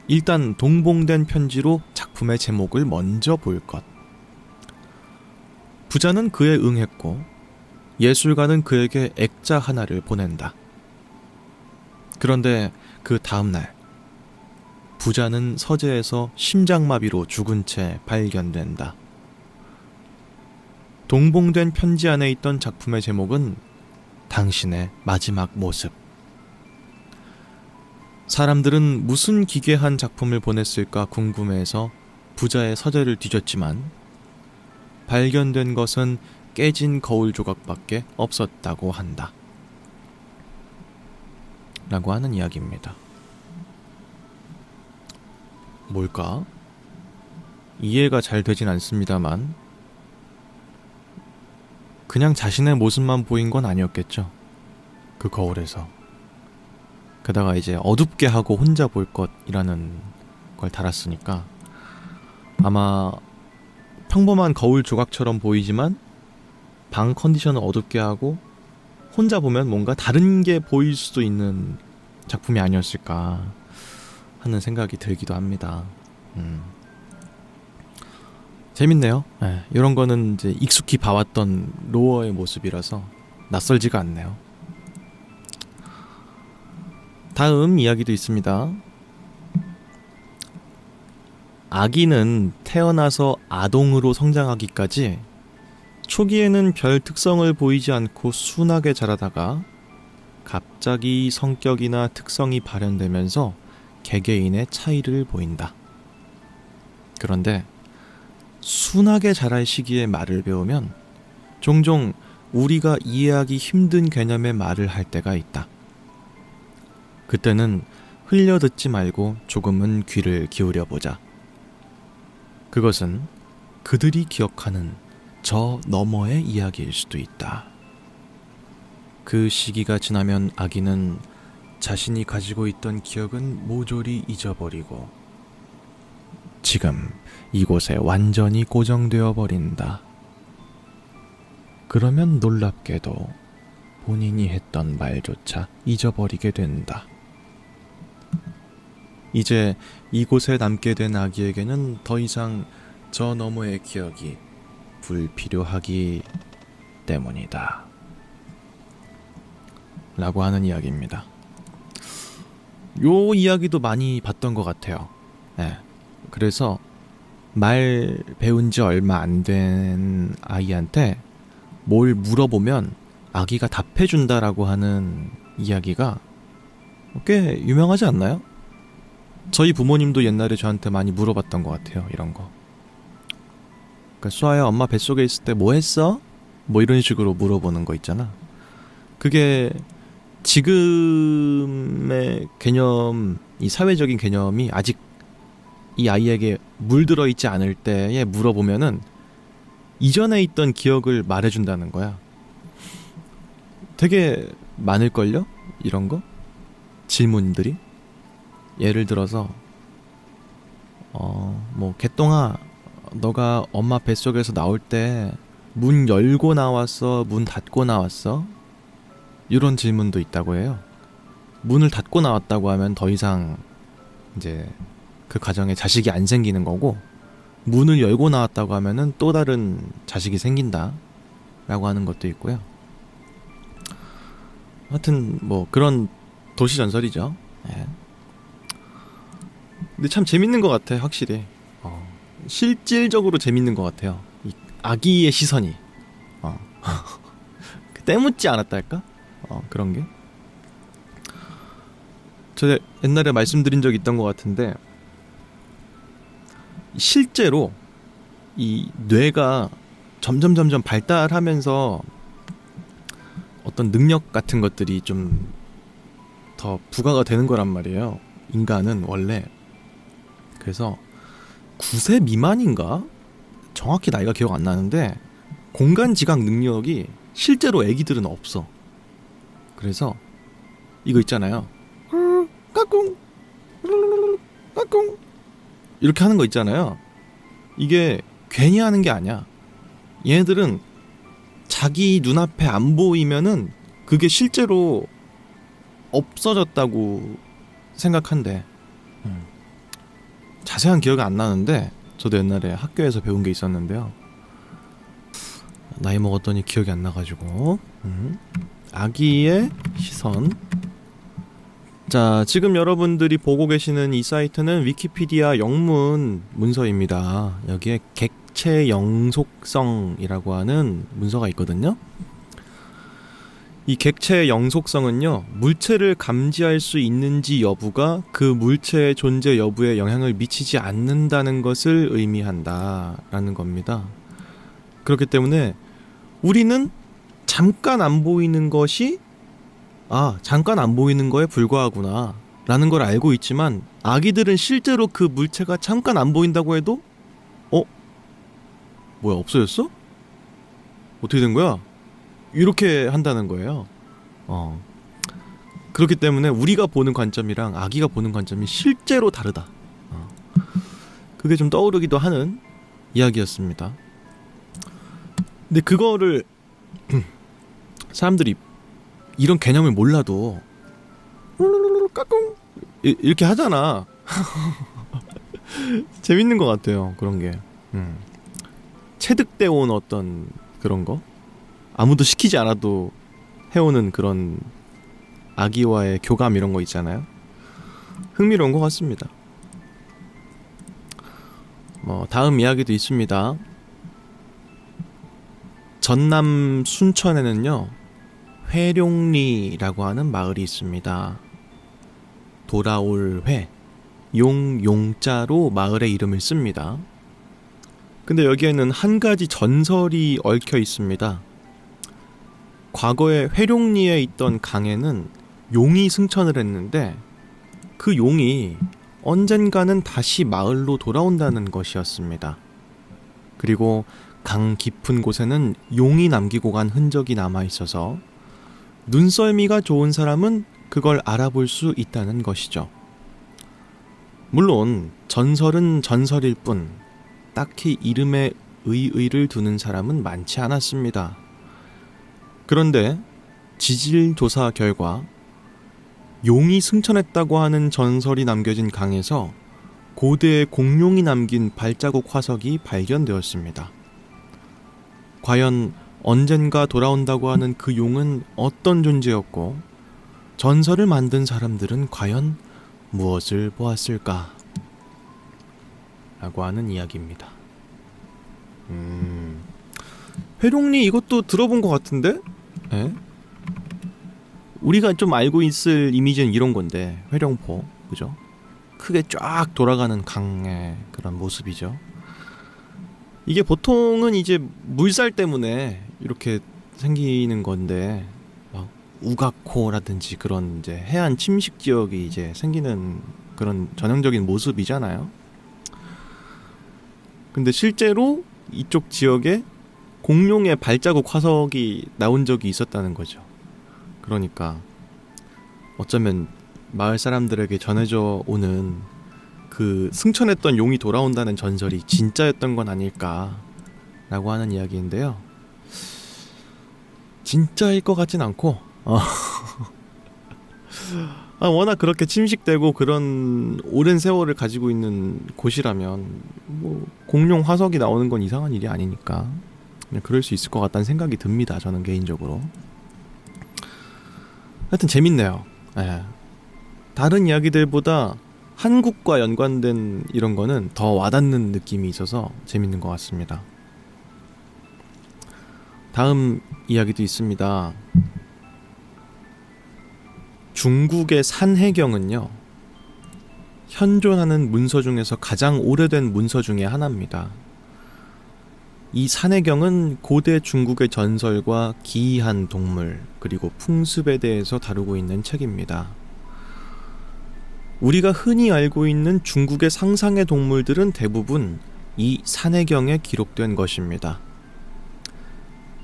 일단 동봉된 편지로 작품의 제목을 먼저 볼 것. 부자는 그에 응했고 예술가는 그에게 액자 하나를 보낸다. 그런데 그 다음날 부자는 서재에서 심장마비로 죽은 채 발견된다. 동봉된 편지 안에 있던 작품의 제목은 당신의 마지막 모습. 사람들은 무슨 기괴한 작품을 보냈을까 궁금해서 부자의 서재를 뒤졌지만 발견된 것은 깨진 거울 조각밖에 없었다고 한다. 라고 하는 이야기입니다. 뭘까? 이해가 잘 되진 않습니다만 그냥 자신의 모습만 보인 건 아니었겠죠. 그 거울에서. 게다가 이제 어둡게 하고 혼자 볼 것이라는 걸 달았으니까 아마 평범한 거울 조각처럼 보이지만 방 컨디션을 어둡게 하고 혼자 보면 뭔가 다른 게 보일 수도 있는 작품이 아니었을까 하는 생각이 들기도 합니다. 재밌네요. 네, 이런 거는 이제 익숙히 봐왔던 로어의 모습이라서 낯설지가 않네요. 다음 이야기도 있습니다. 아기는 태어나서 아동으로 성장하기까지 초기에는 별 특성을 보이지 않고 순하게 자라다가 갑자기 성격이나 특성이 발현되면서 개개인의 차이를 보인다. 그런데 순하게 자랄 시기에 말을 배우면 종종 우리가 이해하기 힘든 개념의 말을 할 때가 있다. 그때는 흘려듣지 말고 조금은 귀를 기울여보자. 그것은 그들이 기억하는 저 너머의 이야기일 수도 있다. 그 시기가 지나면 아기는 자신이 가지고 있던 기억은 모조리 잊어버리고 지금 이곳에 완전히 고정되어 버린다. 그러면 놀랍게도 본인이 했던 말조차 잊어버리게 된다. 이제 이곳에 남게 된 아기에게는 더 이상 저 너머의 기억이 불필요하기 때문이다. 라고 하는 이야기입니다. 요 이야기도 많이 봤던 것 같아요. 네. 그래서 말 배운 지 얼마 안 된 아이한테 뭘 물어보면 아기가 답해준다라고 하는 이야기가 꽤 유명하지 않나요? 저희 부모님도 옛날에 저한테 많이 물어봤던 것 같아요. 이런 거. 그러니까 수아야, 엄마 뱃속에 있을 때 뭐 했어? 뭐 이런 식으로 물어보는 거 있잖아. 그게 지금의 개념, 이 사회적인 개념이 아직 이 아이에게 물들어 있지 않을 때에 물어보면은 이전에 있던 기억을 말해준다는 거야. 되게 많을걸요? 이런 거? 질문들이? 예를 들어서 뭐 개똥아, 너가 엄마 뱃속에서 나올 때 문 열고 나왔어? 문 닫고 나왔어? 이런 질문도 있다고 해요. 문을 닫고 나왔다고 하면 더 이상 이제 그 가정에 자식이 안 생기는 거고, 문을 열고 나왔다고 하면은 또 다른 자식이 생긴다 라고 하는 것도 있고요. 하여튼 뭐 그런 도시 전설이죠. 예. 근데 참 재밌는 것 같아, 확실히. 실질적으로 재밌는 것 같아요. 이 아기의 시선이 때묻지 않았달까? 그런 게. 저 옛날에 말씀드린 적 있던 것 같은데, 실제로 이 뇌가 점점 발달하면서 어떤 능력 같은 것들이 좀 더 부과가 되는 거란 말이에요. 인간은 원래. 그래서 9세 미만인가? 정확히 나이가 기억 안 나는데 공간지각 능력이 실제로 애기들은 없어. 그래서 이거 있잖아요. 까꿍 까꿍 이렇게 하는 거 있잖아요. 이게 괜히 하는 게 아니야. 얘네들은 자기 눈앞에 안 보이면은 그게 실제로 없어졌다고 생각한대. 자세한 기억이 안 나는데 저도 옛날에 학교에서 배운 게 있었는데요. 나이 먹었더니 기억이 안 나가지고. 아기의 시선. 자, 지금 여러분들이 보고 계시는 이 사이트는 위키피디아 영문 문서입니다. 여기에 객체 영속성이라고 하는 문서가 있거든요. 이 객체의 영속성은요, 물체를 감지할 수 있는지 여부가 그 물체의 존재 여부에 영향을 미치지 않는다는 것을 의미한다라는 겁니다. 그렇기 때문에 우리는 잠깐 안 보이는 것이 잠깐 안 보이는 거에 불과하구나 라는 걸 알고 있지만, 아기들은 실제로 그 물체가 잠깐 안 보인다고 해도 뭐야, 없어졌어? 어떻게 된 거야? 이렇게 한다는 거예요. 그렇기 때문에 우리가 보는 관점이랑 아기가 보는 관점이 실제로 다르다. 그게 좀 떠오르기도 하는 이야기였습니다. 근데 그거를 사람들이 이런 개념을 몰라도 까꿍 이렇게 하잖아. 재밌는 것 같아요, 그런 게. 체득되어 온 어떤 그런 거, 아무도 시키지 않아도 해오는 그런 아기와의 교감, 이런 거 있잖아요. 흥미로운 것 같습니다. 뭐 다음 이야기도 있습니다. 전남 순천에는요, 회룡리라고 하는 마을이 있습니다. 돌아올 회, 용자로 마을의 이름을 씁니다. 근데 여기에는 한 가지 전설이 얽혀 있습니다. 과거에 회룡리에 있던 강에는 용이 승천을 했는데 그 용이 언젠가는 다시 마을로 돌아온다는 것이었습니다. 그리고 강 깊은 곳에는 용이 남기고 간 흔적이 남아있어서 눈썰미가 좋은 사람은 그걸 알아볼 수 있다는 것이죠. 물론 전설은 전설일 뿐 딱히 이름에 의의를 두는 사람은 많지 않았습니다. 그런데 지질 조사 결과 용이 승천했다고 하는 전설이 남겨진 강에서 고대의 공룡이 남긴 발자국 화석이 발견되었습니다. 과연 언젠가 돌아온다고 하는 그 용은 어떤 존재였고, 전설을 만든 사람들은 과연 무엇을 보았을까? 라고 하는 이야기입니다. 회룡리, 이것도 들어본 것 같은데? 에? 우리가 좀 알고 있을 이미지는 이런 건데, 회룡포, 그죠? 크게 쫙 돌아가는 강의 그런 모습이죠. 이게 보통은 이제 물살 때문에 이렇게 생기는 건데, 막 우가코라든지 그런 이제 해안 침식 지역이 이제 생기는 그런 전형적인 모습이잖아요. 근데 실제로 이쪽 지역에 공룡의 발자국 화석이 나온 적이 있었다는 거죠. 그러니까 어쩌면 마을 사람들에게 전해져 오는 그 승천했던 용이 돌아온다는 전설이 진짜였던 건 아닐까라고 하는 이야기인데요. 진짜일 것 같진 않고, 워낙 그렇게 침식되고 그런 오랜 세월을 가지고 있는 곳이라면 뭐 공룡 화석이 나오는 건 이상한 일이 아니니까 그냥 그럴 수 있을 것 같다는 생각이 듭니다. 저는 개인적으로. 하여튼 재밌네요. 예. 다른 이야기들보다 한국과 연관된 이런 거는 더 와닿는 느낌이 있어서 재밌는 것 같습니다. 다음 이야기도 있습니다. 중국의 산해경은요, 현존하는 문서 중에서 가장 오래된 문서 중에 하나입니다. 이 산해경은 고대 중국의 전설과 기이한 동물, 그리고 풍습에 대해서 다루고 있는 책입니다. 우리가 흔히 알고 있는 중국의 상상의 동물들은 대부분 이 산해경에 기록된 것입니다.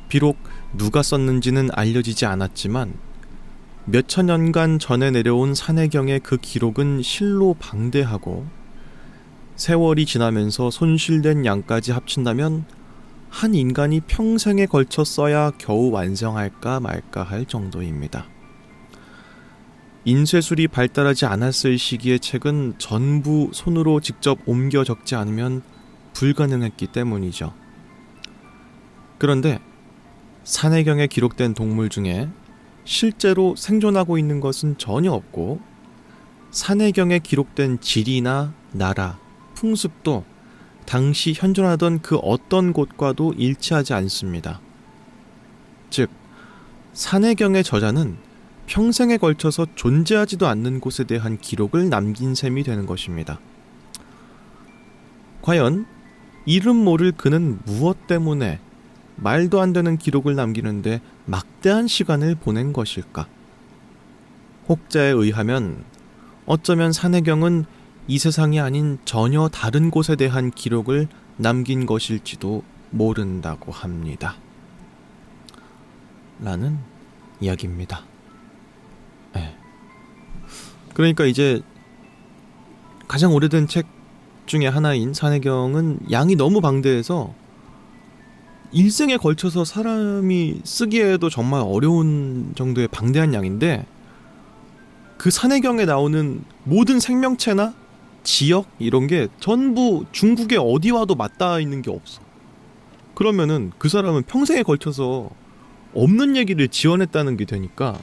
비록 누가 썼는지는 알려지지 않았지만 몇천 년간 전에 내려온 산해경의 그 기록은 실로 방대하고, 세월이 지나면서 손실된 양까지 합친다면 한 인간이 평생에 걸쳐 써야 겨우 완성할까 말까 할 정도입니다. 인쇄술이 발달하지 않았을 시기의 책은 전부 손으로 직접 옮겨 적지 않으면 불가능했기 때문이죠. 그런데 산해경에 기록된 동물 중에 실제로 생존하고 있는 것은 전혀 없고, 산해경에 기록된 지리나 나라, 풍습도 당시 현존하던 그 어떤 곳과도 일치하지 않습니다. 즉, 산해경의 저자는 평생에 걸쳐서 존재하지도 않는 곳에 대한 기록을 남긴 셈이 되는 것입니다. 과연 이름 모를 그는 무엇 때문에 말도 안 되는 기록을 남기는데 막대한 시간을 보낸 것일까? 혹자에 의하면 어쩌면 산해경은 이 세상이 아닌 전혀 다른 곳에 대한 기록을 남긴 것일지도 모른다고 합니다. 라는 이야기입니다. 네. 그러니까 이제 가장 오래된 책 중에 하나인 산해경은 양이 너무 방대해서 일생에 걸쳐서 사람이 쓰기에도 정말 어려운 정도의 방대한 양인데, 그 산해경에 나오는 모든 생명체나 지역 이런 게 전부 중국의 어디와도 맞닿아 있는 게 없어. 그러면은 그 사람은 평생에 걸쳐서 없는 얘기를 지어냈다는 게 되니까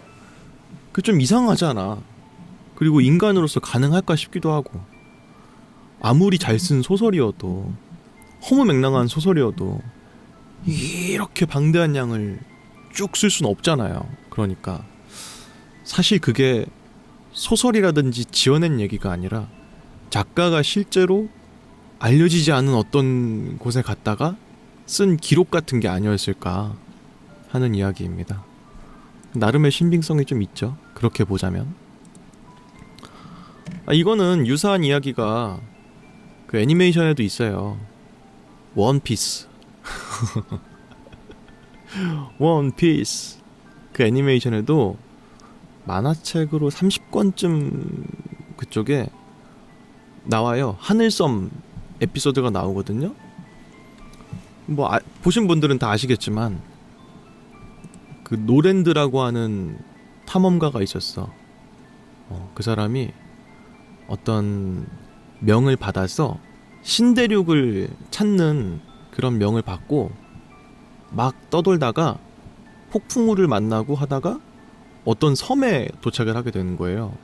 그 좀 이상하잖아. 그리고 인간으로서 가능할까 싶기도 하고, 아무리 잘 쓴 소설이어도, 허무맹랑한 소설이어도 이렇게 방대한 양을 쭉 쓸 수는 없잖아요. 그러니까 사실 그게 소설이라든지 지어낸 얘기가 아니라 작가가 실제로 알려지지 않은 어떤 곳에 갔다가 쓴 기록 같은 게 아니었을까 하는 이야기입니다. 나름의 신빙성이 좀 있죠. 그렇게 보자면. 이거는 유사한 이야기가 그 애니메이션에도 있어요. 원피스. 원피스. 그 애니메이션에도 만화책으로 30권쯤 그쪽에 나와요. 하늘섬 에피소드가 나오거든요. 뭐 보신 분들은 다 아시겠지만 그 노랜드라고 하는 탐험가가 있었어. 그 사람이 어떤 명을 받아서 신대륙을 찾는 그런 명을 받고 막 떠돌다가 폭풍우를 만나고 하다가 어떤 섬에 도착을 하게 되는 거예요.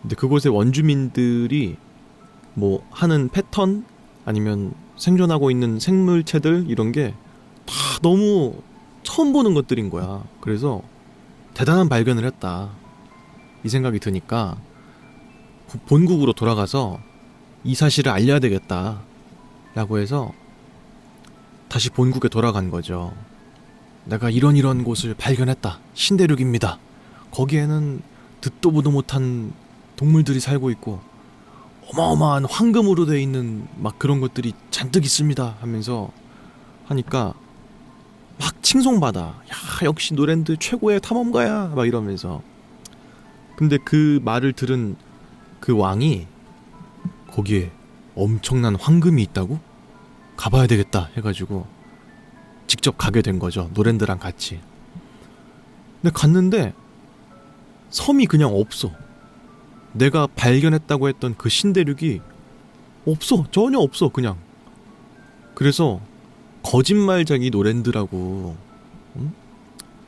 근데 그곳의 원주민들이 뭐 하는 패턴 아니면 생존하고 있는 생물체들 이런 게 다 너무 처음 보는 것들인 거야. 그래서 대단한 발견을 했다 이 생각이 드니까 본국으로 돌아가서 이 사실을 알려야 되겠다 라고 해서 다시 본국에 돌아간 거죠. 내가 이런 곳을 발견했다. 신대륙입니다. 거기에는 듣도 보도 못한 동물들이 살고 있고 어마어마한 황금으로 돼 있는 막 그런 것들이 잔뜩 있습니다 하면서 하니까 막 칭송받아. 야, 역시 노랜드 최고의 탐험가야 막 이러면서. 근데 그 말을 들은 그 왕이 거기에 엄청난 황금이 있다고? 가봐야 되겠다 해가지고 직접 가게 된 거죠. 노랜드랑 같이. 근데 갔는데 섬이 그냥 없어. 내가 발견했다고 했던 그 신대륙이 없어. 전혀 없어. 그냥. 그래서 거짓말쟁이 노랜드라고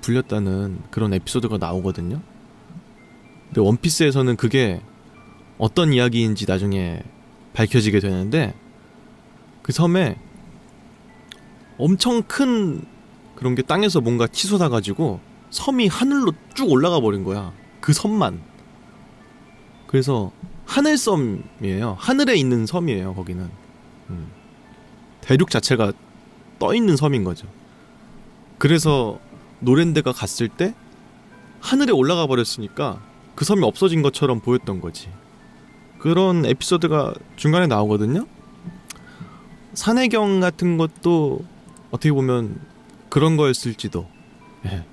불렸다는 그런 에피소드가 나오거든요. 근데 원피스에서는 그게 어떤 이야기인지 나중에 밝혀지게 되는데 그 섬에 엄청 큰 그런 게 땅에서 뭔가 치솟아가지고 섬이 하늘로 쭉 올라가 버린 거야. 그 섬만. 그래서 하늘섬이에요. 하늘에 있는 섬이에요. 거기는 대륙 자체가 떠 있는 섬인 거죠. 그래서 노랜드가 갔을 때 하늘에 올라가 버렸으니까 그 섬이 없어진 것처럼 보였던 거지. 그런 에피소드가 중간에 나오거든요. 산해경 같은 것도 어떻게 보면 그런 거였을지도. 예.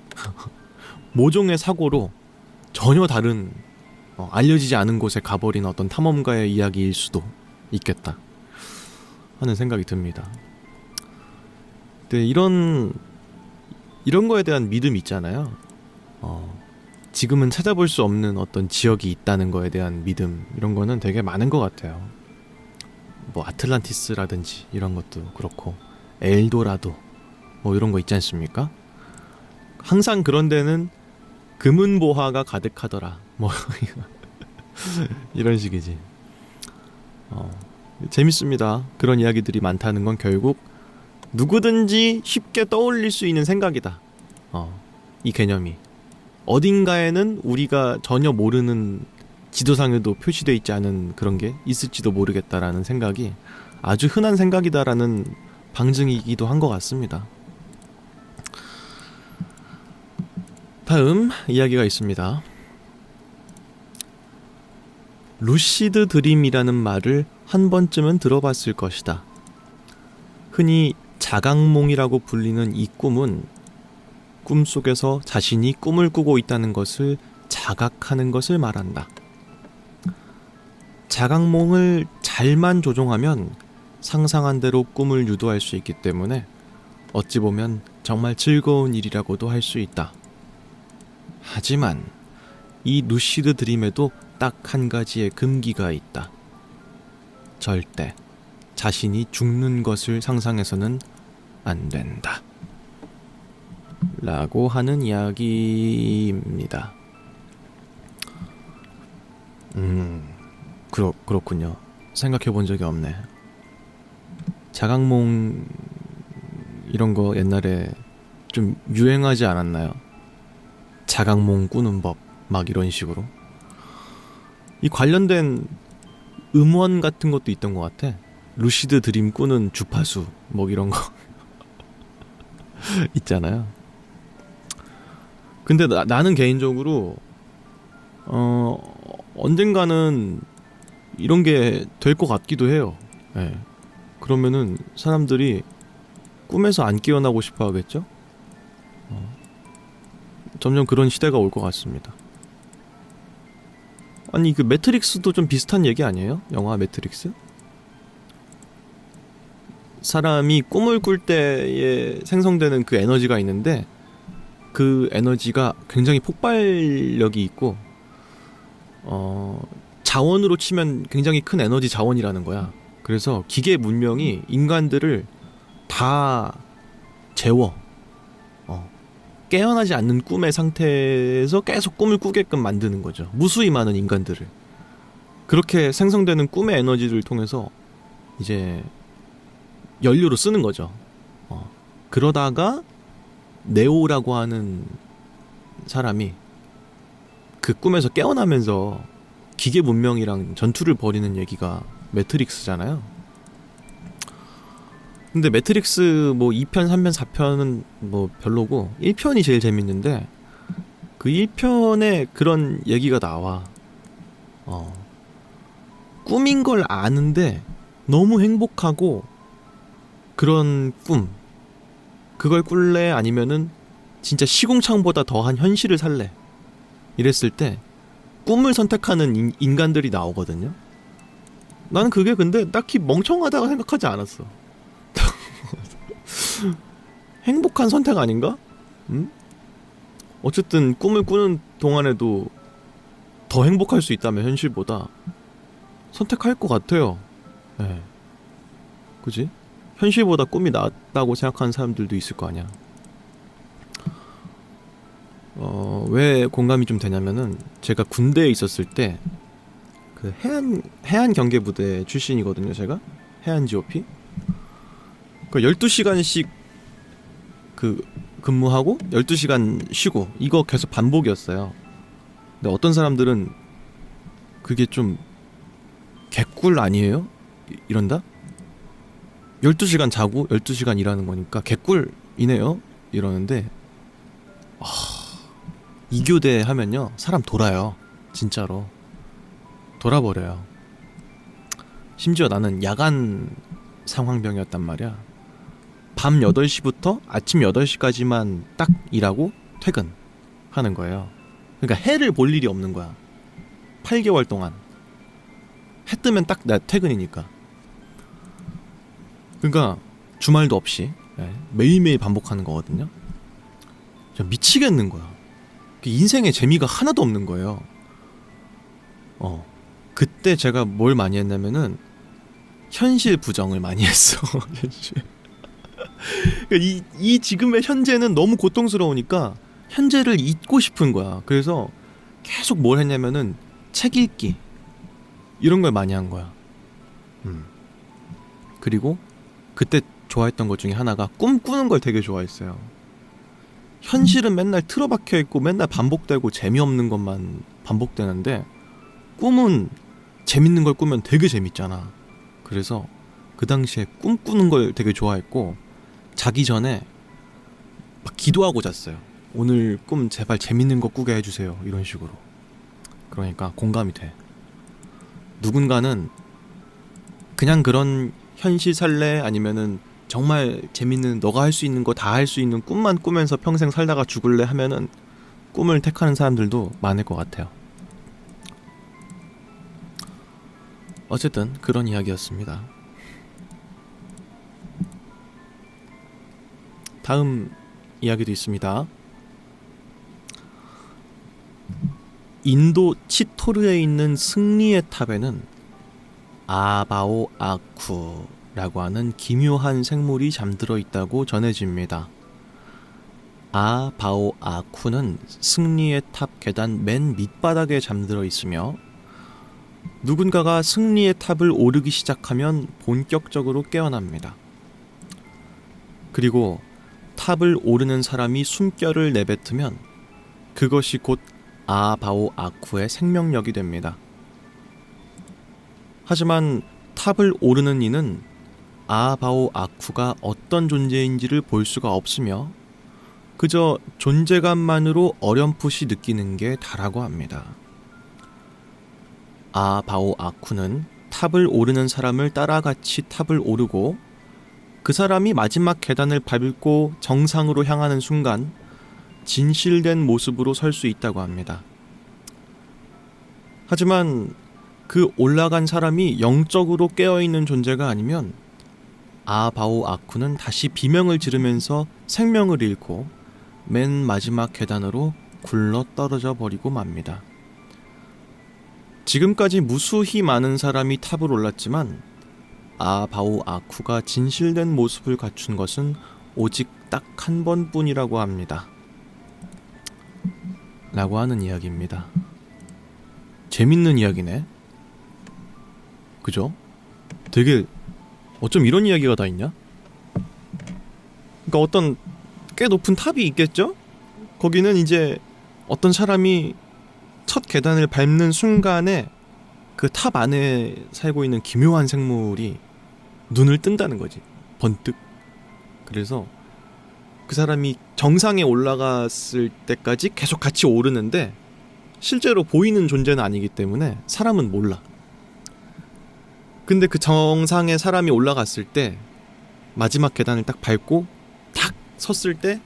모종의 사고로 전혀 다른 알려지지 않은 곳에 가버린 어떤 탐험가의 이야기일 수도 있겠다 하는 생각이 듭니다. 근데 이런 거에 대한 믿음이 있잖아요. 지금은 찾아볼 수 없는 어떤 지역이 있다는 거에 대한 믿음, 이런 거는 되게 많은 것 같아요. 뭐 아틀란티스라든지 이런 것도 그렇고 엘도라도 뭐 이런 거 있지 않습니까? 항상 그런 데는 금은보화가 가득하더라 뭐 이런 식이지. 재밌습니다. 그런 이야기들이 많다는 건 결국 누구든지 쉽게 떠올릴 수 있는 생각이다. 이 개념이 어딘가에는 우리가 전혀 모르는 지도상에도 표시되어 있지 않은 그런 게 있을지도 모르겠다라는 생각이 아주 흔한 생각이다라는 방증이기도 한 것 같습니다. 다음 이야기가 있습니다. 루시드 드림이라는 말을 한 번쯤은 들어봤을 것이다. 흔히 자각몽이라고 불리는 이 꿈은 꿈속에서 자신이 꿈을 꾸고 있다는 것을 자각하는 것을 말한다. 자각몽을 잘만 조종하면 상상한 대로 꿈을 유도할 수 있기 때문에 어찌 보면 정말 즐거운 일이라고도 할 수 있다. 하지만 이 루시드 드림에도 딱 한 가지의 금기가 있다. 절대 자신이 죽는 것을 상상해서는 안 된다. 라고 하는 이야기입니다. 그렇군요. 생각해 본 적이 없네. 자각몽 이런 거 옛날에 좀 유행하지 않았나요? 자각몽 꾸는 법 막 이런 식으로. 이 관련된 음원 같은 것도 있던 것 같아. 루시드 드림 꾸는 주파수 뭐 이런 거 있잖아요. 근데 나는 개인적으로 언젠가는 이런 게 될 것 같기도 해요. 네. 그러면은 사람들이 꿈에서 안 깨어나고 싶어 하겠죠? 점점 그런 시대가 올 것 같습니다. 아니 그 매트릭스도 좀 비슷한 얘기 아니에요? 영화 매트릭스? 사람이 꿈을 꿀 때에 생성되는 그 에너지가 있는데 그 에너지가 굉장히 폭발력이 있고 자원으로 치면 굉장히 큰 에너지 자원이라는 거야. 그래서 기계 문명이 인간들을 다 재워. 깨어나지 않는 꿈의 상태에서 계속 꿈을 꾸게끔 만드는 거죠. 무수히 많은 인간들을. 그렇게 생성되는 꿈의 에너지를 통해서 이제 연료로 쓰는 거죠. 그러다가 네오라고 하는 사람이 그 꿈에서 깨어나면서 기계 문명이랑 전투를 벌이는 얘기가 매트릭스잖아요. 근데 매트릭스 뭐 2편, 3편, 4편은 뭐 별로고 1편이 제일 재밌는데 그 1편에 그런 얘기가 나와. 꿈인 걸 아는데 너무 행복하고 그런 꿈. 그걸 꿀래 아니면은 진짜 시궁창보다 더한 현실을 살래. 이랬을 때 꿈을 선택하는 인간들이 나오거든요. 나는 그게 근데 딱히 멍청하다고 생각하지 않았어. 행복한 선택 아닌가? 응? 어쨌든 꿈을 꾸는 동안에도 더 행복할 수 있다면 현실보다 선택할 것 같아요. 네. 그지? 현실보다 꿈이 낫다고 생각하는 사람들도 있을 거 아니야. 왜 공감이 좀 되냐면은 제가 군대에 있었을 때 그 해안 경계 부대 출신이거든요. 제가 해안 GOP. 그 12시간씩 그 근무하고 12시간 쉬고 이거 계속 반복이었어요. 근데 어떤 사람들은 그게 좀 개꿀 아니에요? 이런다? 12시간 자고 12시간 일하는 거니까 개꿀이네요? 이러는데 이교대 하면요 사람 돌아요. 진짜로 돌아버려요. 심지어 나는 야간 상황병이었단 말이야. 밤 8시부터 아침 8시까지만 딱 일하고 퇴근하는 거예요. 그러니까 해를 볼 일이 없는 거야. 8개월 동안 해 뜨면 딱 나 퇴근이니까. 그러니까 주말도 없이 매일매일 반복하는 거거든요. 미치겠는 거야. 인생에 재미가 하나도 없는 거예요. 그때 제가 뭘 많이 했냐면은 현실 부정을 많이 했어. 이 지금의 현재는 너무 고통스러우니까 현재를 잊고 싶은 거야. 그래서 계속 뭘 했냐면은 책 읽기 이런 걸 많이 한 거야. 그리고 그때 좋아했던 것 중에 하나가 꿈꾸는 걸 되게 좋아했어요. 현실은 맨날 틀어박혀 있고 맨날 반복되고 재미없는 것만 반복되는데 꿈은 재밌는 걸 꾸면 되게 재밌잖아. 그래서 그 당시에 꿈꾸는 걸 되게 좋아했고 자기 전에 막 기도하고 잤어요. 오늘 꿈 제발 재밌는 거 꾸게 해주세요. 이런 식으로. 그러니까 공감이 돼. 누군가는 그냥 그런 현실 살래 아니면은 정말 재밌는 너가 할 수 있는 거 다 할 수 있는 꿈만 꾸면서 평생 살다가 죽을래 하면은 꿈을 택하는 사람들도 많을 것 같아요. 어쨌든 그런 이야기였습니다. 다음 이야기도 있습니다. 인도 치토르에 있는 승리의 탑에는 아바오 아쿠라고 하는 기묘한 생물이 잠들어 있다고 전해집니다. 아바오 아쿠는 승리의 탑 계단 맨 밑바닥에 잠들어 있으며 누군가가 승리의 탑을 오르기 시작하면 본격적으로 깨어납니다. 그리고 탑을 오르는 사람이 숨결을 내뱉으면 그것이 곧 아바오 아쿠의 생명력이 됩니다. 하지만 탑을 오르는 이는 아바오 아쿠가 어떤 존재인지를 볼 수가 없으며 그저 존재감만으로 어렴풋이 느끼는 게 다라고 합니다. 아바오 아쿠는 탑을 오르는 사람을 따라 같이 탑을 오르고 그 사람이 마지막 계단을 밟고 정상으로 향하는 순간 진실된 모습으로 설 수 있다고 합니다. 하지만 그 올라간 사람이 영적으로 깨어있는 존재가 아니면 아바오 아쿠는 다시 비명을 지르면서 생명을 잃고 맨 마지막 계단으로 굴러 떨어져 버리고 맙니다. 지금까지 무수히 많은 사람이 탑을 올랐지만 아바오 아쿠가 진실된 모습을 갖춘 것은 오직 딱 한 번뿐이라고 합니다. 라고 하는 이야기입니다. 재밌는 이야기네. 그죠? 되게 어쩜 이런 이야기가 다 있냐? 그러니까 어떤 꽤 높은 탑이 있겠죠? 거기는 이제 어떤 사람이 첫 계단을 밟는 순간에 그 탑 안에 살고 있는 기묘한 생물이 눈을 뜬다는 거지. 번뜩. 그래서 그 사람이 정상에 올라갔을 때까지 계속 같이 오르는데 실제로 보이는 존재는 아니기 때문에 사람은 몰라. 근데 그 정상에 사람이 올라갔을 때 마지막 계단을 딱 밟고 탁 섰을 때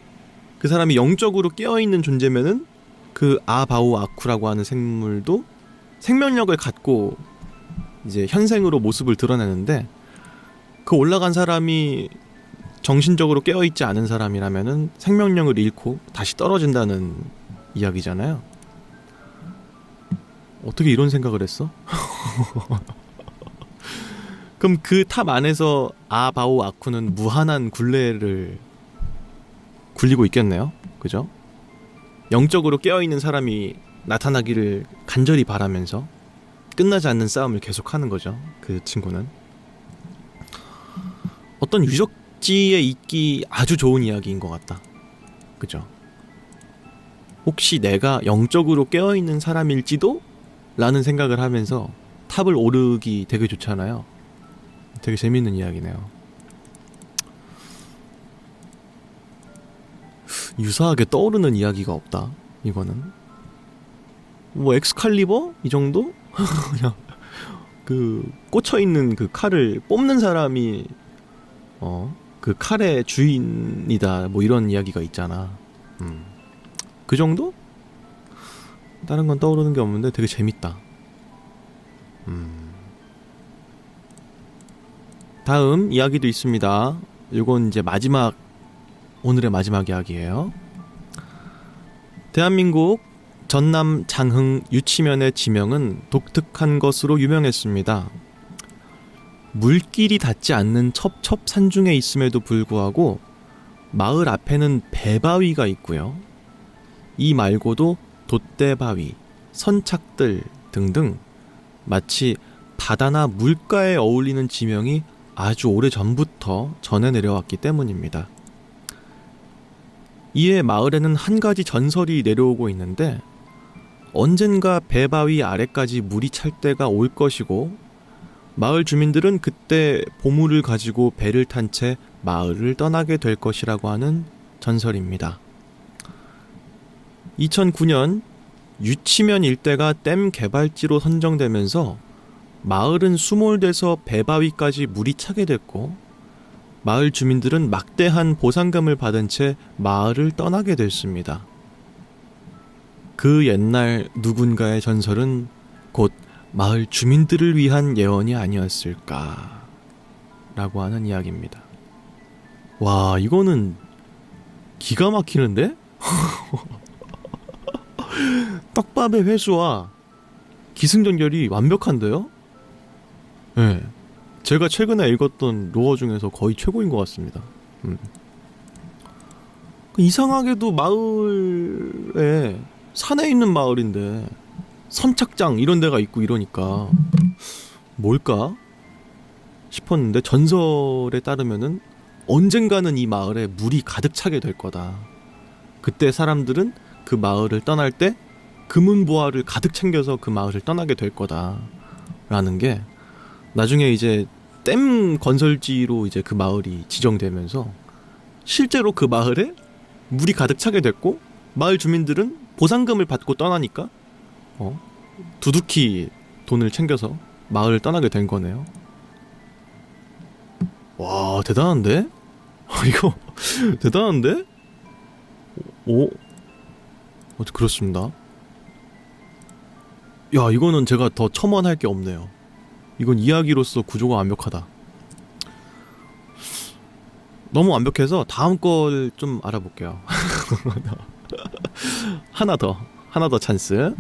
그 사람이 영적으로 깨어있는 존재면은 그 아바오 아쿠라고 하는 생물도 생명력을 갖고 이제 현생으로 모습을 드러내는데, 그 올라간 사람이 정신적으로 깨어있지 않은 사람이라면은 생명력을 잃고 다시 떨어진다는 이야기잖아요. 어떻게 이런 생각을 했어? 그럼 그 탑 안에서 아바오 아쿠는 무한한 굴레를 굴리고 있겠네요. 그죠? 영적으로 깨어있는 사람이 나타나기를 간절히 바라면서 끝나지 않는 싸움을 계속하는 거죠. 그 친구는 어떤 유적지에 있기 아주 좋은 이야기인 것 같다. 그죠? 혹시 내가 영적으로 깨어있는 사람일지도? 라는 생각을 하면서 탑을 오르기 되게 좋잖아요. 되게 재밌는 이야기네요. 유사하게 떠오르는 이야기가 없다. 이거는 뭐 엑스칼리버? 이 정도? 그냥 그 꽂혀있는 그 칼을 뽑는 사람이 그 칼의 주인이다, 뭐 이런 이야기가 있잖아. 그 정도? 다른 건 떠오르는 게 없는데 되게 재밌다. 다음 이야기도 있습니다. 이건 이제 오늘의 마지막 이야기예요. 대한민국 전남 장흥 유치면의 지명은 독특한 것으로 유명했습니다. 물길이 닿지 않는 첩첩산중에 있음에도 불구하고 마을 앞에는 배바위가 있고요. 이 말고도 돛대바위, 선착들 등등 마치 바다나 물가에 어울리는 지명이 아주 오래전부터 전해 내려왔기 때문입니다. 이에 마을에는 한 가지 전설이 내려오고 있는데, 언젠가 배바위 아래까지 물이 찰 때가 올 것이고 마을 주민들은 그때 보물을 가지고 배를 탄 채 마을을 떠나게 될 것이라고 하는 전설입니다. 2009년 유치면 일대가 댐 개발지로 선정되면서 마을은 수몰돼서 배바위까지 물이 차게 됐고, 마을 주민들은 막대한 보상금을 받은 채 마을을 떠나게 됐습니다. 그 옛날 누군가의 전설은 곧 마을 주민들을 위한 예언이 아니었을까 라고 하는 이야기입니다. 와, 이거는 기가 막히는데? 떡밥의 회수와 기승전결이 완벽한데요? 네, 제가 최근에 읽었던 로어 중에서 거의 최고인 것 같습니다. 이상하게도 마을에, 산에 있는 마을인데 선착장 이런 데가 있고 이러니까 뭘까 싶었는데, 전설에 따르면은 언젠가는 이 마을에 물이 가득 차게 될 거다. 그때 사람들은 그 마을을 떠날 때 금은보화를 가득 챙겨서 그 마을을 떠나게 될 거다 라는 게, 나중에 이제 댐 건설지로 이제 그 마을이 지정되면서 실제로 그 마을에 물이 가득 차게 됐고, 마을 주민들은 보상금을 받고 떠나니까 두둑히 돈을 챙겨서 마을을 떠나게 된 거네요. 와, 대단한데? 이거 대단한데? 오, 그렇습니다. 야, 이거는 제가 더 첨언할 게 없네요. 이건 이야기로서 구조가 완벽하다. 너무 완벽해서 다음 걸 좀 알아볼게요. 하나 더 찬스.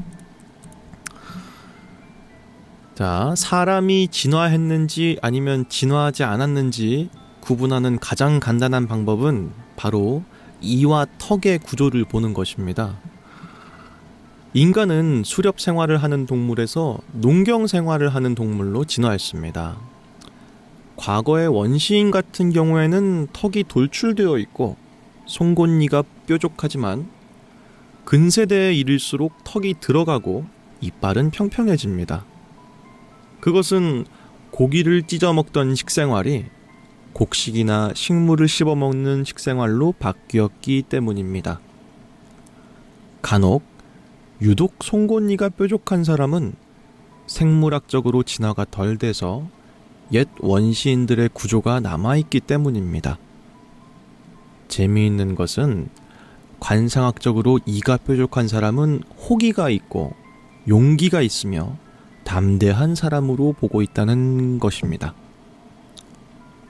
자, 사람이 진화했는지 아니면 진화하지 않았는지 구분하는 가장 간단한 방법은 바로 이와 턱의 구조를 보는 것입니다. 인간은 수렵 생활을 하는 동물에서 농경 생활을 하는 동물로 진화했습니다. 과거의 원시인 같은 경우에는 턱이 돌출되어 있고 송곳니가 뾰족하지만 근세대에 이를수록 턱이 들어가고 이빨은 평평해집니다. 그것은 고기를 찢어 먹던 식생활이 곡식이나 식물을 씹어먹는 식생활로 바뀌었기 때문입니다. 간혹 유독 송곳니가 뾰족한 사람은 생물학적으로 진화가 덜 돼서 옛 원시인들의 구조가 남아있기 때문입니다. 재미있는 것은 관상학적으로 이가 뾰족한 사람은 호기가 있고 용기가 있으며 담대한 사람으로 보고 있다는 것입니다.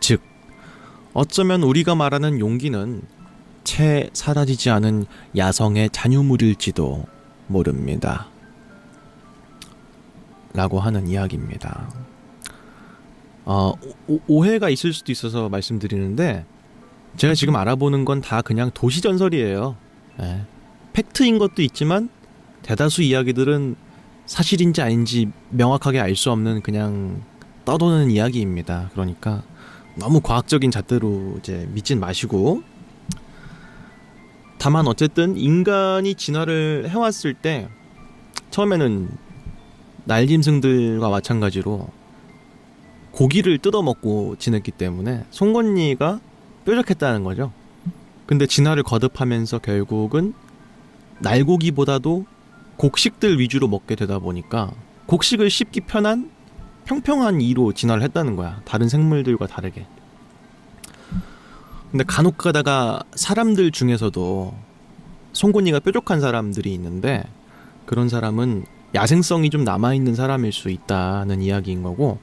즉, 어쩌면 우리가 말하는 용기는 채 사라지지 않은 야성의 잔유물일지도 모릅니다. 라고 하는 이야기입니다. 오해가 있을 수도 있어서 말씀드리는데, 제가 지금 알아보는 건 다 그냥 도시전설이에요. 네. 팩트인 것도 있지만 대다수 이야기들은 사실인지 아닌지 명확하게 알 수 없는 그냥 떠도는 이야기입니다. 그러니까 너무 과학적인 잣대로 이제 믿진 마시고, 다만 어쨌든 인간이 진화를 해왔을 때 처음에는 날짐승들과 마찬가지로 고기를 뜯어먹고 지냈기 때문에 송곳니가 뾰족했다는 거죠. 근데 진화를 거듭하면서 결국은 날고기보다도 곡식들 위주로 먹게 되다 보니까 곡식을 씹기 편한 평평한 이로 진화를 했다는 거야. 다른 생물들과 다르게. 근데 간혹 가다가 사람들 중에서도 송곳니가 뾰족한 사람들이 있는데, 그런 사람은 야생성이 좀 남아있는 사람일 수 있다는 이야기인 거고,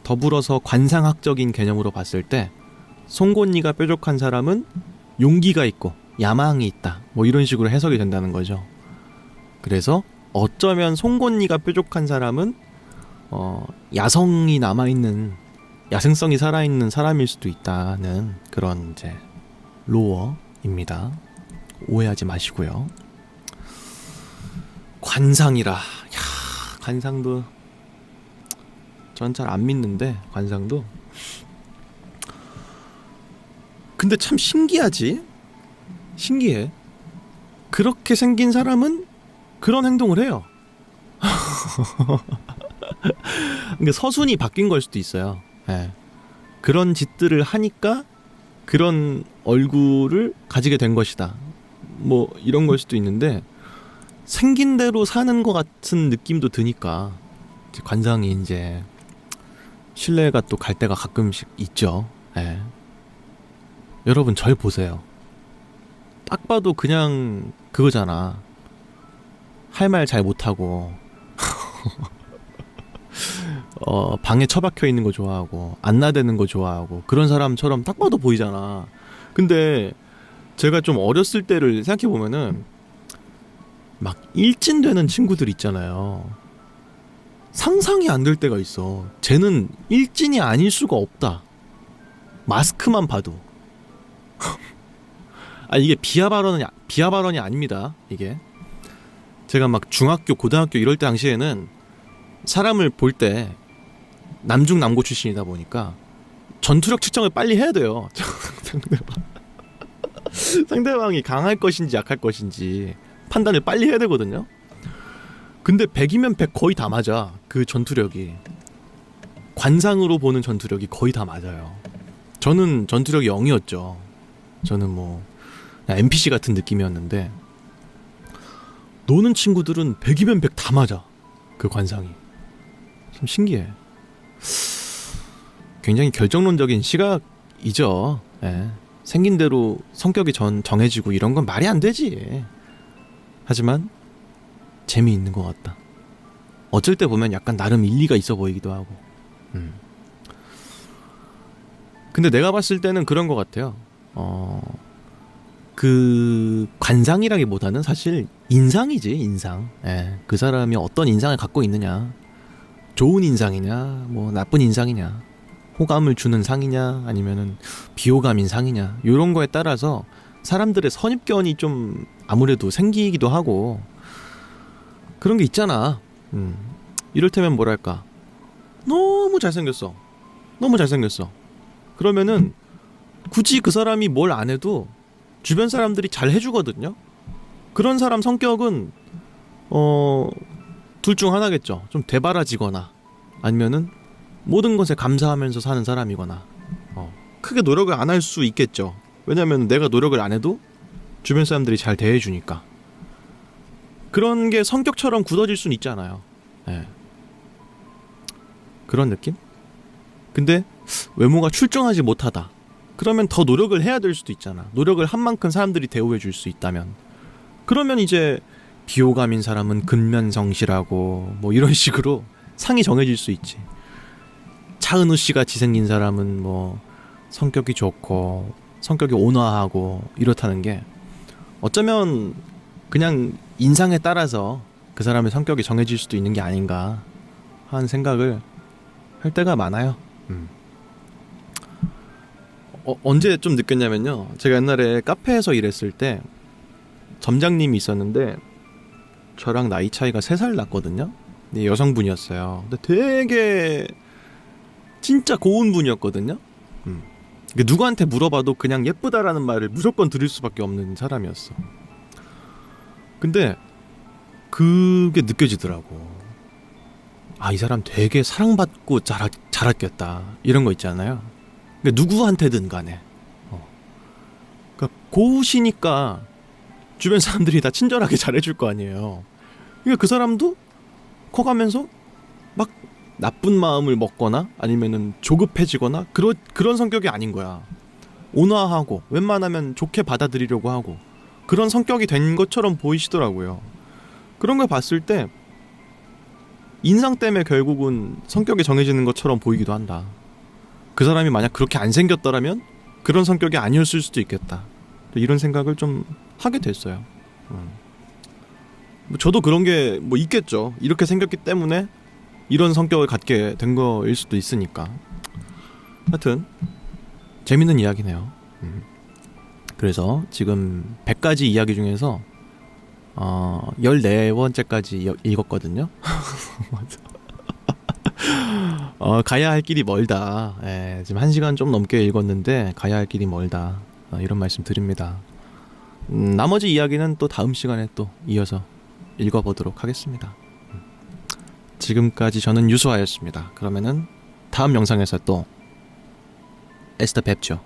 더불어서 관상학적인 개념으로 봤을 때 송곳니가 뾰족한 사람은 용기가 있고 야망이 있다, 뭐 이런 식으로 해석이 된다는 거죠. 그래서 어쩌면 송곳니가 뾰족한 사람은 야성이 남아있는, 야생성이 살아있는 사람일 수도 있다는 그런 이제 로어입니다. 오해하지 마시고요. 관상이라, 관상도 전 잘 안 믿는데, 관상도. 근데 참 신기하지? 신기해. 그렇게 생긴 사람은 그런 행동을 해요. 근데 서순이 바뀐 걸 수도 있어요. 네. 그런 짓들을 하니까 그런 얼굴을 가지게 된 것이다, 뭐 이런 걸 수도 있는데, 생긴 대로 사는 것 같은 느낌도 드니까 관상이 이제 신뢰가 또 갈 때가 가끔씩 있죠. 네. 여러분 절 보세요. 딱 봐도 그냥 그거잖아. 할 말 잘 못하고 방에 처박혀 있는 거 좋아하고 안 나대는 거 좋아하고 그런 사람처럼 딱 봐도 보이잖아. 근데 제가 좀 어렸을 때를 생각해보면은 막 일진되는 친구들 있잖아요. 상상이 안 될 때가 있어. 쟤는 일진이 아닐 수가 없다, 마스크만 봐도. 이게 비하 발언이 아닙니다. 이게 제가 막 중학교, 고등학교 이럴 때 당시에는 사람을 볼 때 남중남고 출신이다 보니까 전투력 측정을 빨리 해야 돼요. 상대방이 강할 것인지 약할 것인지 판단을 빨리 해야 되거든요. 근데 100이면 100 거의 다 맞아. 그 전투력이, 관상으로 보는 전투력이 거의 다 맞아요. 저는 전투력이 0이었죠. 저는 뭐 NPC 같은 느낌이었는데, 노는 친구들은 100이면 100 다 맞아. 그 관상이 참 신기해. 굉장히 결정론적인 시각이죠. 예. 생긴 대로 성격이 정해지고 이런 건 말이 안 되지. 하지만 재미있는 것 같다. 어쩔 때 보면 약간 나름 일리가 있어 보이기도 하고. 근데 내가 봤을 때는 그런 것 같아요. 그 관상이라기보다는 사실 인상이지, 인상. 예. 그 사람이 어떤 인상을 갖고 있느냐, 좋은 인상이냐, 뭐 나쁜 인상이냐, 호감을 주는 상이냐, 아니면은 비호감인 상이냐, 이런 거에 따라서 사람들의 선입견이 좀 아무래도 생기기도 하고 그런 게 있잖아. 이를테면 뭐랄까, 너무 잘생겼어. 그러면은 굳이 그 사람이 뭘 안 해도 주변 사람들이 잘 해주거든요. 그런 사람 성격은 둘 중 하나겠죠. 좀 대바라지거나 아니면은 모든 것에 감사하면서 사는 사람이거나. 크게 노력을 안 할 수 있겠죠. 왜냐면 내가 노력을 안 해도 주변 사람들이 잘 대해주니까. 그런 게 성격처럼 굳어질 수는 있잖아요. 네. 그런 느낌? 근데 외모가 출중하지 못하다. 그러면 더 노력을 해야 될 수도 있잖아. 노력을 한 만큼 사람들이 대우해 줄 수 있다면. 그러면 이제 비호감인 사람은 근면성실하고 뭐 이런 식으로 상이 정해질 수 있지. 차은우 씨 같이 생긴 사람은 뭐 성격이 좋고 성격이 온화하고 이렇다는 게 어쩌면 그냥 인상에 따라서 그 사람의 성격이 정해질 수도 있는 게 아닌가 하는 생각을 할 때가 많아요. 언제 좀 느꼈냐면요. 제가 옛날에 카페에서 일했을 때 점장님이 있었는데 저랑 나이 차이가 3살 났거든요. 여성분이었어요. 근데 되게 진짜 고운 분이었거든요. 누구한테 물어봐도 그냥 예쁘다라는 말을 무조건 들을 수밖에 없는 사람이었어. 근데 그게 느껴지더라고. 아, 이 사람 되게 사랑받고 자랐겠다. 이런 거 있잖아요. 그러니까 누구한테든 간에. 그러니까 고우시니까 주변 사람들이 다 친절하게 잘해줄 거 아니에요. 그러니까 그 사람도 커가면서 막 나쁜 마음을 먹거나 아니면은 조급해지거나 그런 성격이 아닌 거야. 온화하고 웬만하면 좋게 받아들이려고 하고 그런 성격이 된 것처럼 보이시더라고요. 그런 걸 봤을 때 인상 때문에 결국은 성격이 정해지는 것처럼 보이기도 한다. 그 사람이 만약 그렇게 안 생겼더라면 그런 성격이 아니었을 수도 있겠다. 이런 생각을 좀 하게 됐어요. 저도 그런 게 뭐 있겠죠. 이렇게 생겼기 때문에 이런 성격을 갖게 된 거일 수도 있으니까. 하여튼 재밌는 이야기네요. 그래서 지금 100가지 이야기 중에서 14번째까지 읽었거든요. 가야 할 길이 멀다. 지금 1시간 좀 넘게 읽었는데 가야 할 길이 멀다. 이런 말씀 드립니다. 나머지 이야기는 또 다음 시간에 또 이어서 읽어보도록 하겠습니다. 지금까지 저는 유수하였습니다. 그러면은 다음 영상에서 또 에스더 뵙죠.